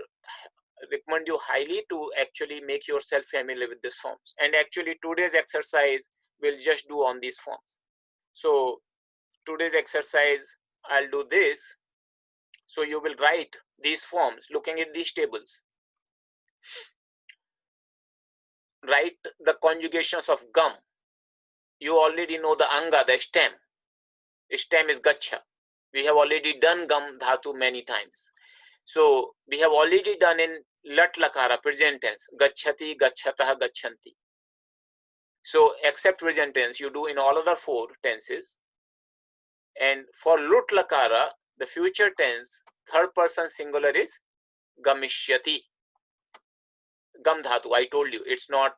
recommend you highly to actually make yourself familiar with these forms. And actually today's exercise we'll just do on these forms. So today's exercise, I'll do this. So you will write these forms looking at these tables. Write the conjugations of gum. You already know the anga, the stem. Stem is gacha. We have already done gum dhatu many times. So we have already done in lat lakara, present tense, gachati, gachatah, gachanti. So except present tense, you do in all other four tenses. And for lut lakara, the future tense, third person singular is gamishyati. Gam dhatu, I told you, it's not,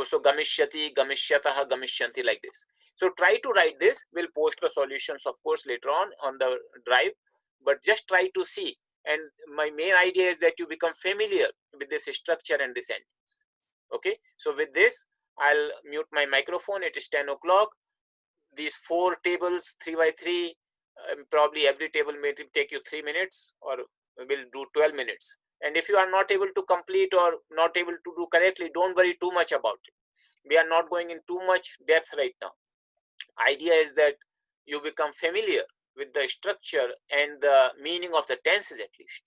so gamishyati, gamishyatah, gamishyanti, like this. So try to write this. We'll post the solutions, of course, later on the drive, but just try to see. And my main idea is that you become familiar with this structure and this endings. Okay, so with this, I'll mute my microphone. It is 10 o'clock. These four tables, 3 by 3, probably every table may take you 3 minutes, or we'll do 12 minutes. And if you are not able to complete or not able to do correctly, don't worry too much about it. We are not going in too much depth right now. Idea is that you become familiar with the structure and the meaning of the tenses at least.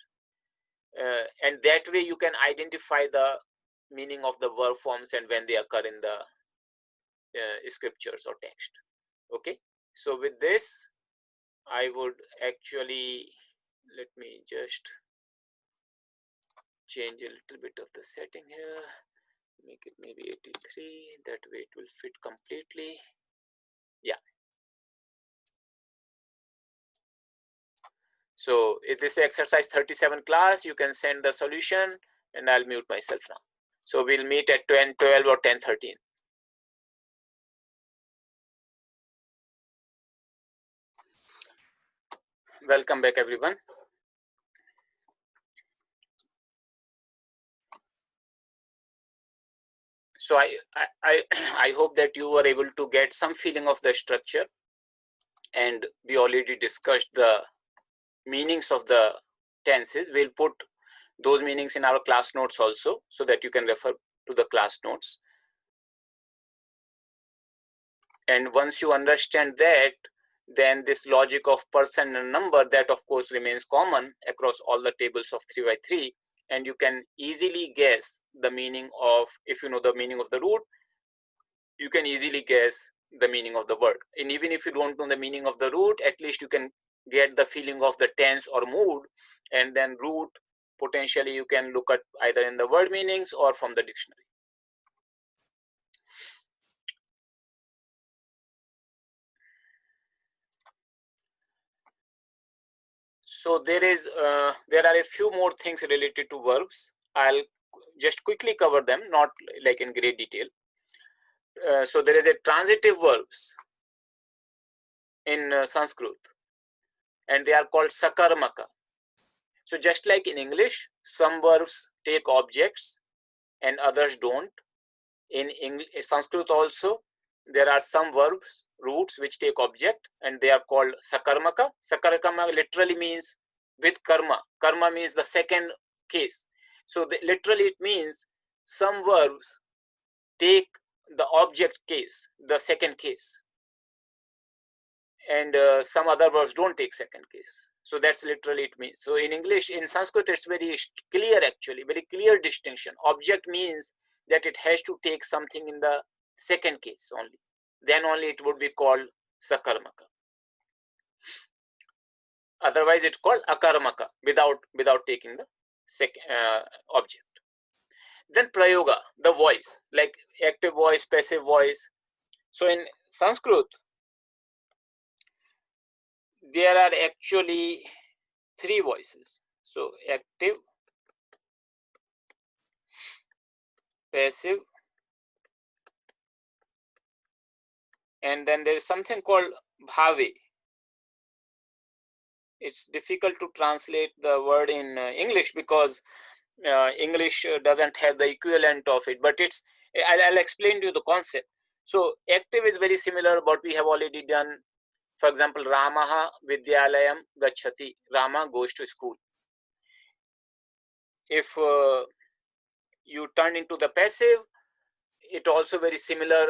And that way you can identify the meaning of the verb forms and when they occur in the scriptures or text. Okay, so with this, I would actually, let me just change a little bit of the setting here, make it maybe 83, that way it will fit completely. Yeah. So if this is exercise 37 class, you can send the solution and I'll mute myself now. So we'll meet at 10:12 or 10:13. Welcome back, everyone. So I hope that you were able to get some feeling of the structure, and we already discussed the meanings of the tenses. We'll put those meanings in our class notes also, so that you can refer to the class notes. And once you understand that, then this logic of person and number, that of course remains common across all the tables of 3 by 3, and you can easily guess the meaning of, if you know the meaning of the root, you can easily guess the meaning of the word. And even if you don't know the meaning of the root, at least you can get the feeling of the tense or mood, and then root potentially you can look at either in the word meanings or from the dictionary. So there are a few more things related to verbs. I'll just quickly cover them, not like in great detail. So there is a transitive verbs in Sanskrit, and they are called sakarmaka. So just like in English, some verbs take objects and others don't. In Sanskrit also, there are some verbs, roots, which take object, and they are called sakarmaka. Sakarmaka literally means with karma. Karma means the second case. So literally it means some verbs take the object case, the second case, and some other verbs don't take second case. So that's literally it means. So in English, in Sanskrit, it's very clear, actually, very clear distinction. Object means that it has to take something in the second case only. Then only it would be called sakarmaka. Otherwise, it's called akarmaka without taking the second object. Then prayoga, the voice, like active voice, passive voice. So in Sanskrit, there are actually 3 voices. So active, passive, and then there is something called bhave. It's difficult to translate the word in English because English doesn't have the equivalent of it, but it's, I'll explain to you the concept. So active is very similar what we have already done. For example, Ramaha Vidyalayam Gachati. Rama goes to school. If you turn into the passive, it also very similar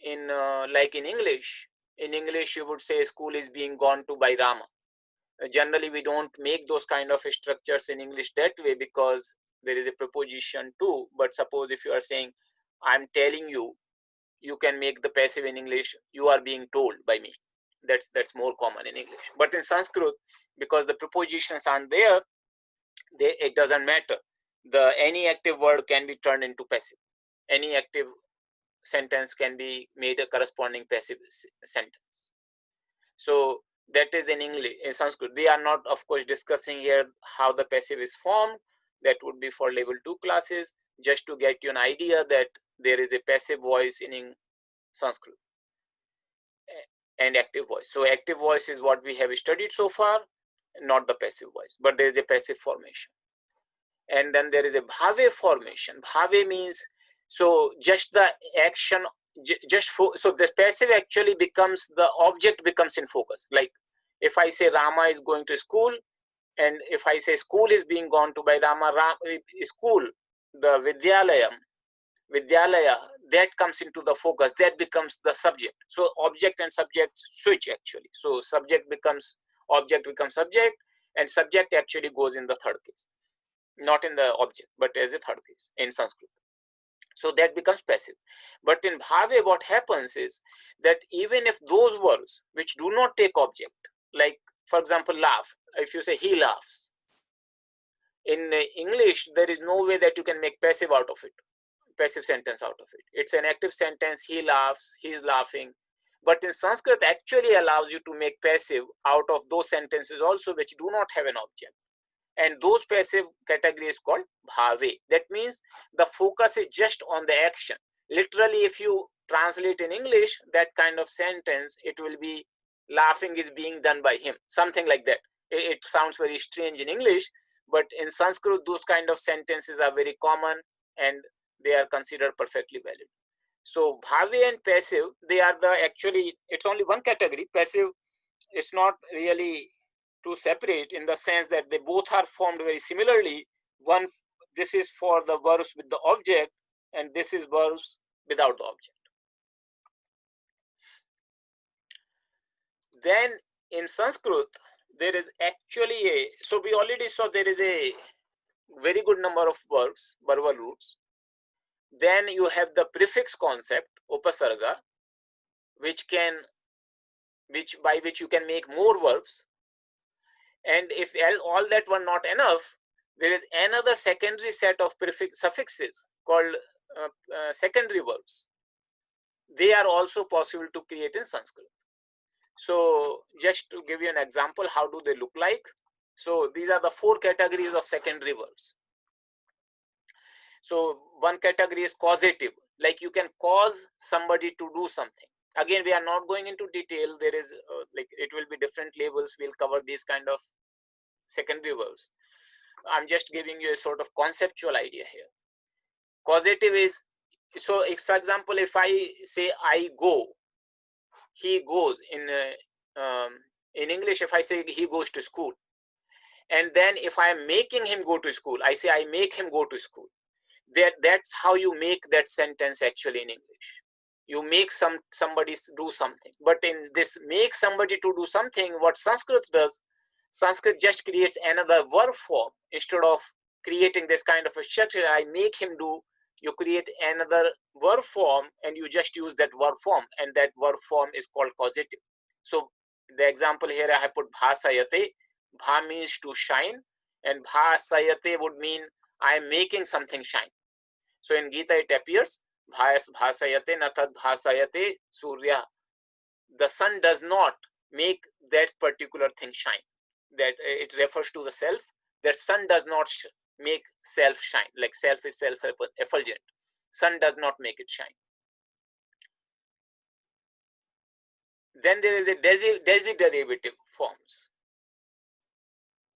in like in English. In English, you would say school is being gone to by Rama. Generally, we don't make those kind of structures in English that way because there is a preposition to. But suppose if you are saying, I'm telling you, you can make the passive in English, you are being told by me. That's more common in English. But in Sanskrit, because the prepositions aren't there, it doesn't matter. Any active word can be turned into passive. Any active sentence can be made a corresponding passive sentence. So that is in English. In Sanskrit, we are not, of course, discussing here how the passive is formed. That would be for level 2 classes, just to get you an idea that there is a passive voice in Sanskrit and active voice. So active voice is what we have studied so far, not the passive voice, but there is a passive formation. And then there is a bhave formation. Bhave means, so just the action, so the passive actually becomes, the object becomes in focus. Like if I say Rama is going to school, and if I say school is being gone to by Rama, school, the Vidyalaya, that comes into the focus, that becomes the subject. So object and subject switch actually. So subject becomes, object becomes subject, and subject actually goes in the third case. Not in the object, but as a third case in Sanskrit. So that becomes passive. But in bhave, what happens is that even if those verbs which do not take object, like for example, laugh, if you say he laughs, in English, there is no way that you can make passive out of it, passive sentence out of it. It's an active sentence, he laughs, he is laughing. But in Sanskrit actually allows you to make passive out of those sentences also which do not have an object. And those passive category is called bhave. That means the focus is just on the action. Literally, if you translate in English, that kind of sentence, it will be laughing is being done by him, something like that. It sounds very strange in English, but in Sanskrit, those kind of sentences are very common and they are considered perfectly valid. So bhave and passive, they are the actually, it's only one category. Passive is not really to separate in the sense that they both are formed very similarly. One, this is for the verbs with the object, and this is verbs without the object. Then in Sanskrit, there is actually a, so we already saw there is a very good number of verbs, verbal roots. Then you have the prefix concept, upasarga, which by which you can make more verbs. And if all that were not enough, there is another secondary set of suffixes called secondary verbs. They are also possible to create in Sanskrit. So just to give you an example, how do they look like? So these are the 4 categories of secondary verbs. So one category is causative, like you can cause somebody to do something. Again, we are not going into detail. There is like it will be different labels. We'll cover these kind of secondary verbs. I'm just giving you a sort of conceptual idea here. Causative is, so if, for example, if I say I go, he goes. In English, if I say he goes to school, and then if I am making him go to school, I say I make him go to school. That's how you make that sentence actually in English. You make somebody do something. But in this make somebody to do something, what Sanskrit does, Sanskrit just creates another verb form. Instead of creating this kind of a structure, I make him do, you create another verb form and you just use that verb form, and that verb form is called causative. So the example here I have put bhasayate. Bha means to shine, and bhasayate would mean I am making something shine. So in Gita it appears, bhasayate natad bhasayate surya. The sun does not make that particular thing shine. That it refers to the self. That sun does not make self shine. Like self is self-effulgent. Sun does not make it shine. Then there is a desiderative forms.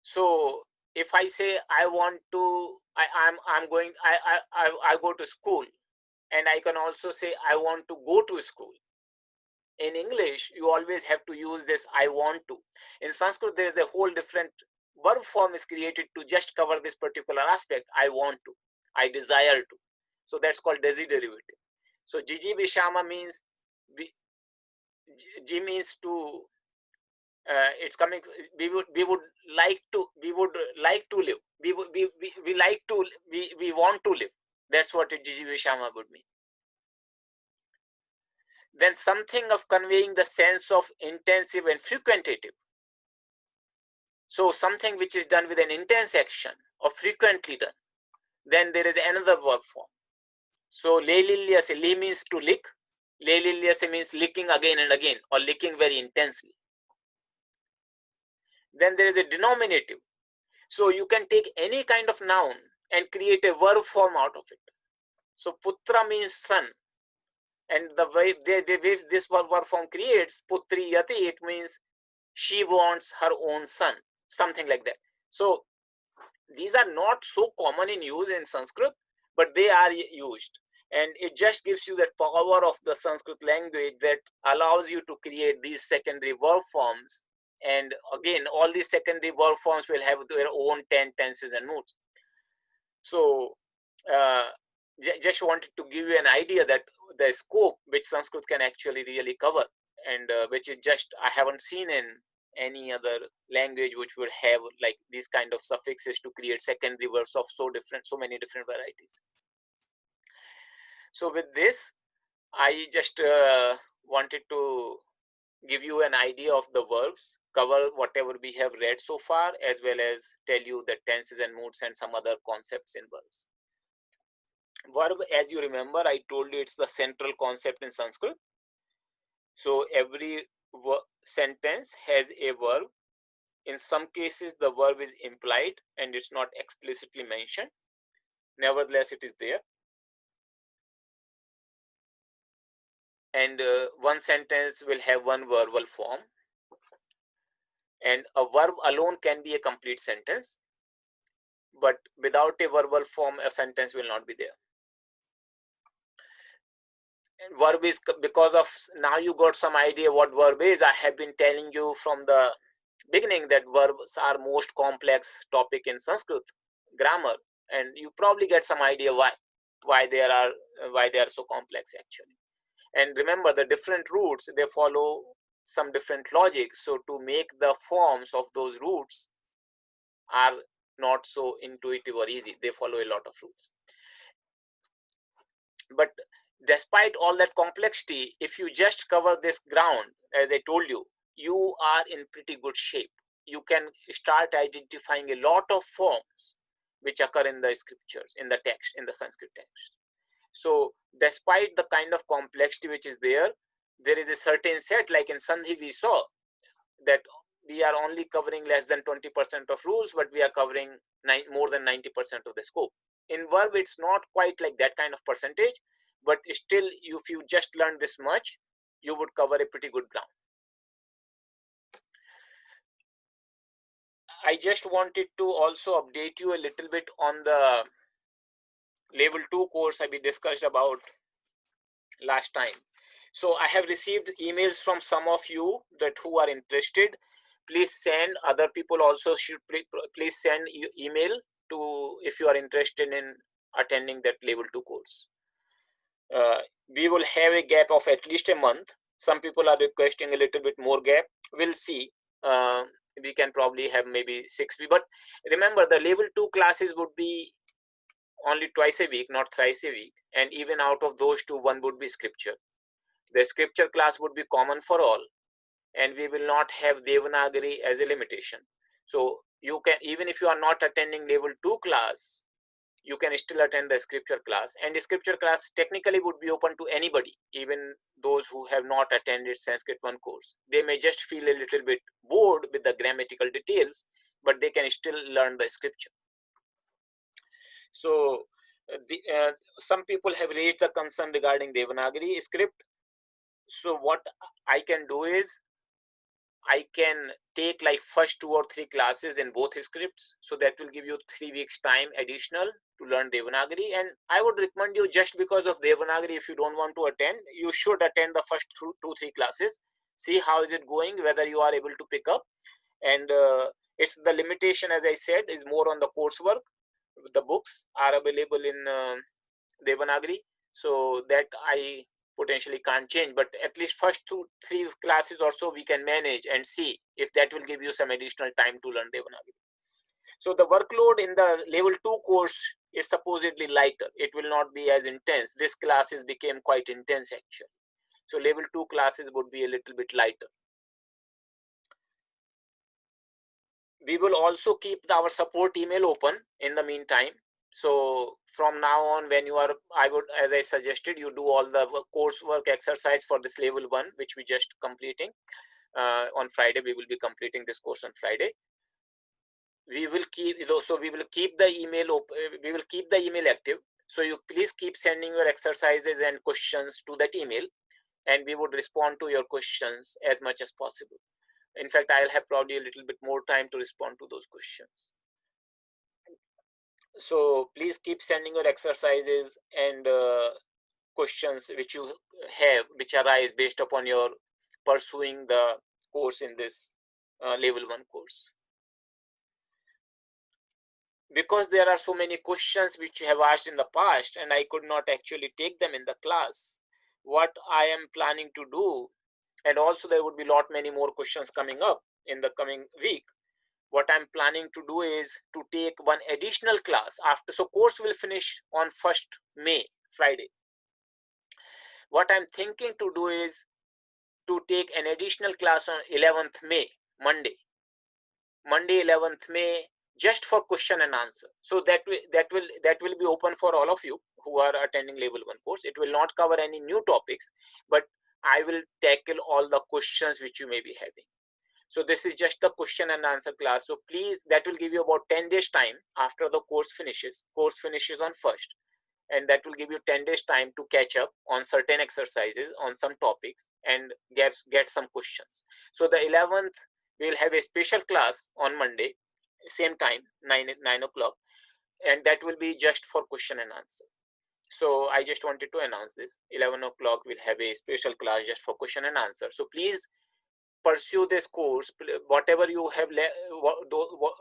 So if I say I want to, I go to school, and I can also say I want to go to school. In English, you always have to use this I want to. In Sanskrit, there is a whole different verb form is created to just cover this particular aspect. I want to, I desire to. So that's called desiderative. So Jiji Vishama means, Ji means to, it's coming, we would like to live. We want to live. That's what Jiji Vishama would mean. Then something of conveying the sense of intensive and frequentative. So something which is done with an intense action or frequently done. Then there is another verb form. So lelilyase, li means to lick. Lelilyase means licking again and again, or licking very intensely. Then there is a denominative. So you can take any kind of noun and create a verb form out of it. So putra means son. And the way this verb form creates, putri yati, it means she wants her own son, something like that. So these are not so common in use in Sanskrit, but they are used. And it just gives you that power of the Sanskrit language that allows you to create these secondary verb forms. And again, all these secondary verb forms will have their own 10 tenses and moods. So just wanted to give you an idea that the scope which Sanskrit can actually really cover, and which is just, I haven't seen in any other language which would have like these kind of suffixes to create secondary verbs of so many different varieties. So with this, I just wanted to give you an idea of the verbs, cover whatever we have read so far, as well as tell you the tenses and moods and some other concepts in verbs. Verb, as you remember, I told you it's the central concept in Sanskrit. So every sentence has a verb. In some cases, the verb is implied and it's not explicitly mentioned. Nevertheless, it is there. And one sentence will have one verbal form. And a verb alone can be a complete sentence. But without a verbal form, a sentence will not be there. And verb is, because of, now you got some idea what verb is. I have been telling you from the beginning that verbs are most complex topic in Sanskrit grammar, and you probably get some idea why they are so complex actually. And remember, the different roots, they follow some different logic. So to make the forms of those roots are not so intuitive or easy. They follow a lot of rules. But despite all that complexity, if you just cover this ground, as I told you, you are in pretty good shape. You can start identifying a lot of forms which occur in the scriptures, in the text, in the Sanskrit text. So despite the kind of complexity which is there is a certain set, like in Sandhi we saw that we are only covering less than 20% of rules, but we are covering more than 90% of the scope. In verb, it's not quite like that kind of percentage, but still, if you just learn this much, you would cover a pretty good ground. I just wanted to also update you a little bit on the level 2 course we discussed about last time. So I have received emails from some of you that who are interested. Please send, other people also should please send email to if you are interested in attending that level 2 course. We will have a gap of at least a month. Some people are requesting a little bit more gap. We'll see. We can probably have maybe 6 weeks. But remember, the level 2 classes would be only twice a week, not thrice a week. And even out of those two, one would be scripture. The scripture class would be common for all. And we will not have Devanagari as a limitation. So you can, even if you are not attending level 2 class, you can still attend the scripture class. And the scripture class technically would be open to anybody, even those who have not attended Sanskrit 1 course. They may just feel a little bit bored with the grammatical details, but they can still learn the scripture. So some people have raised the concern regarding Devanagari script. So what I can do is, I can take like first 2 or 3 classes in both scripts. So that will give you 3 weeks time additional to learn Devanagari. And I would recommend you, just because of Devanagari, if you don't want to attend, you should attend the first 2-3 classes. See how is it going, whether you are able to pick up. And it's the limitation, as I said, is more on the coursework. The books are available in Devanagari. So that I potentially can't change, but at least first 2-3 classes or so we can manage and see if that will give you some additional time to learn Devanagari. So the workload in the level 2 course is supposedly lighter. It will not be as intense. This classes became quite intense actually. So level 2 classes would be a little bit lighter. We will also keep our support email open in the meantime. So from now on, when you are, I would, as I suggested, you do all the coursework exercise for this level 1, which we just completing on Friday. We will be completing this course on Friday. We will keep, so we will keep the email open, we will keep the email active. So you please keep sending your exercises and questions to that email, and we would respond to your questions as much as possible. In fact, I'll have probably a little bit more time to respond to those questions. So please keep sending your exercises and questions which you have, which arise based upon your pursuing the course in this level 1 course. Because there are so many questions which you have asked in the past and I could not actually take them in the class, what I am planning to do, and also there would be many more questions coming up in the coming week. What I'm planning to do is to take one additional class after. So course will finish on 1st May, Friday. What I'm thinking to do is to take an additional class on 11th May, Monday 11th May, just for question and answer. So that will be open for all of you who are attending level 1 course. It will not cover any new topics, but I will tackle all the questions which you may be having. So this is just the question and answer class. So please, that will give you about 10 days time after the course finishes. Course finishes on 1st, and that will give you 10 days time to catch up on certain exercises on some topics and get some questions. So the 11th, we will have a special class on Monday, same time, 9 o'clock, and that will be just for question and answer. So I just wanted to announce this. 11 o'clock, we'll have a special class just for question and answer. So please pursue this course. Whatever you have,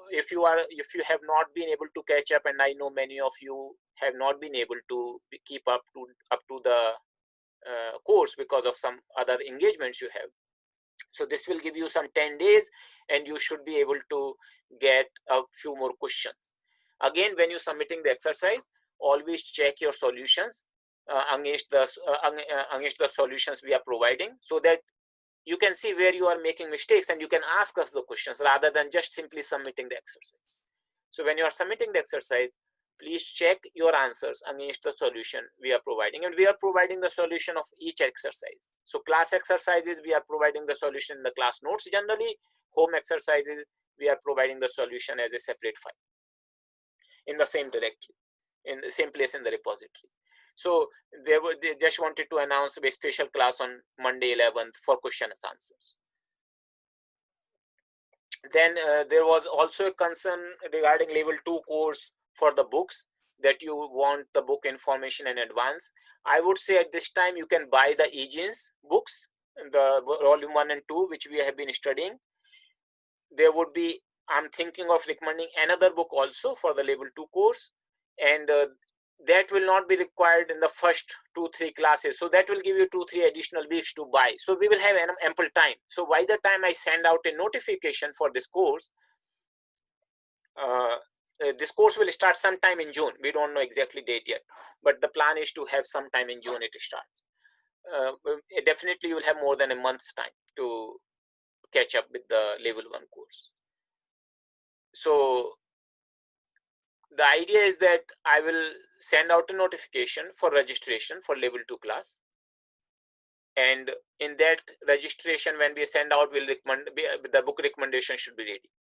if you have not been able to catch up, and I know many of you have not been able to keep up to the course because of some other engagements you have. So this will give you some 10 days, and you should be able to get a few more questions. Again, when you're submitting the exercise, always check your solutions against the solutions we are providing, so that you can see where you are making mistakes and you can ask us the questions rather than just simply submitting the exercise. So when you are submitting the exercise, please check your answers against the solution we are providing, and we are providing the solution of each exercise. So class exercises, we are providing the solution in the class notes. Generally, home exercises, we are providing the solution as a separate file in the same directory, in the same place in the repository. So they just wanted to announce a special class on Monday 11th for question and answers. Then there was also a concern regarding level 2 course for the books, that you want the book information in advance. I would say at this time you can buy the Egenes books, the volume 1 and 2, which we have been studying. There would be, I'm thinking of recommending another book also for the level 2 course, and that will not be required in the first 2-3 classes. So that will give you 2-3 additional weeks to buy. So we will have ample time. So by the time I send out a notification for this course will start sometime in June. We don't know exactly date yet, but the plan is to have sometime in June it starts. Definitely you will have more than a month's time to catch up with the level 1 course. So the idea is that I will send out a notification for registration for level 2 class. And in that registration, when we send out, we'll recommend the book recommendation should be ready.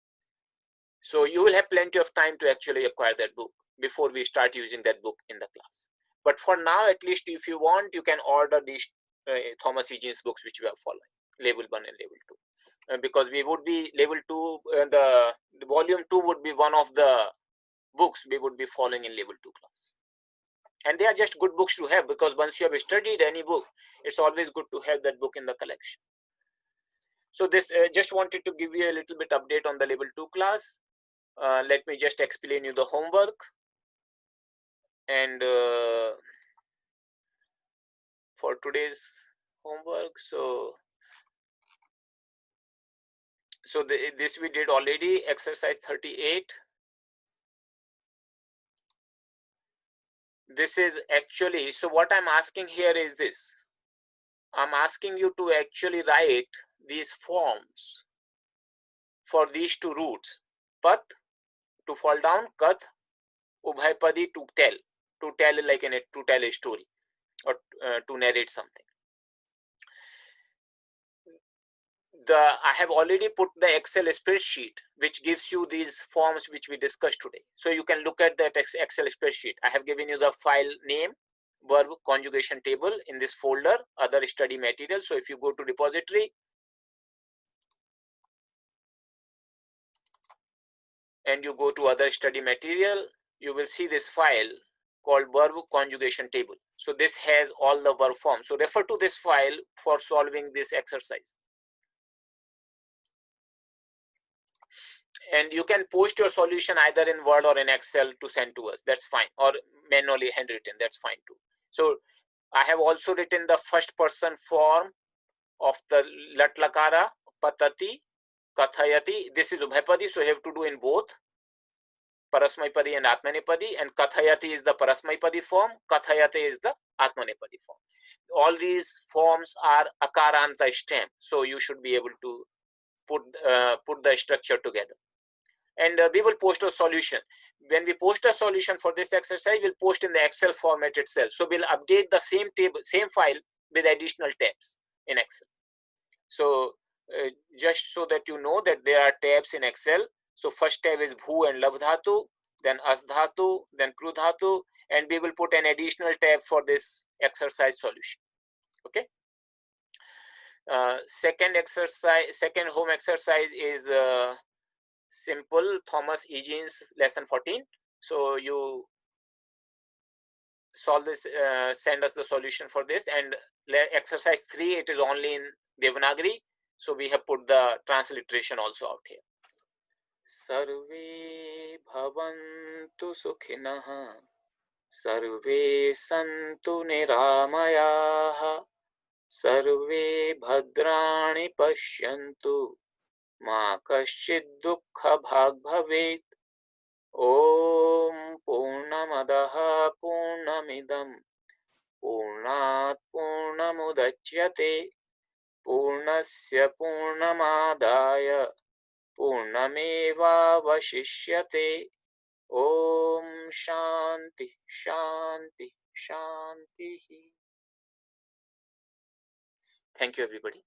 So you will have plenty of time to actually acquire that book before we start using that book in the class. But for now, at least if you want, you can order these Thomas Egenes books which we are following, level 1 and level 2. Because we would be level 2, the volume 2 would be one of the books we would be following in level 2 class. And they are just good books to have, because once you have studied any book, it's always good to have that book in the collection. So this just wanted to give you a little bit update on the level 2 class. Let me just explain you the homework. And for today's homework, so this we did already, exercise 38. This is actually, so what I'm asking here is this. I'm asking you to actually write these forms for these 2 roots. Pat, to fall down, kath, ubhaypadi, to tell like to tell a story or to narrate something. I have already put the Excel spreadsheet which gives you these forms which we discussed today. So you can look at that Excel spreadsheet. I have given you the file name, verb conjugation table in this folder, other study material. So if you go to repository and you go to other study material, you will see this file called verb conjugation table. So this has all the verb forms. So refer to this file for solving this exercise. And you can post your solution either in Word or in Excel to send to us. That's fine. Or manually handwritten. That's fine too. So I have also written the first person form of the latlakara, patati, kathayati. This is ubhaypadi, so you have to do in both parasmaipadi and atmanipadi. And kathayati is the parasmaipadi form. Kathayate is the Atmanepadi form. All these forms are akaranta stem, so you should be able to put the structure together. And we will post a solution. When we post a solution for this exercise, we'll post in the Excel format itself. So we'll update the same table, same file with additional tabs in Excel. So just so that you know that there are tabs in Excel. So first tab is bhu and lav dhatu, then as dhatu, then kru dhatu, and we will put an additional tab for this exercise solution. Okay. Second home exercise is simple Thomas Egenes lesson 14. So you solve this, send us the solution for this, and exercise 3, it is only in Devanagari. So we have put the transliteration also out here. Sarve bhavantu sukhinah, sarve santu niramayah, sarve bhadrani pashyantu, ma kaschid dukkha bhag bhavet. Om Purnamadaha Purnamidam Purnat Purnamudachyate Purnasya Purnamadaya Purnameva Vashishyate. Om Shanti Shanti Shanti. Thank you, everybody.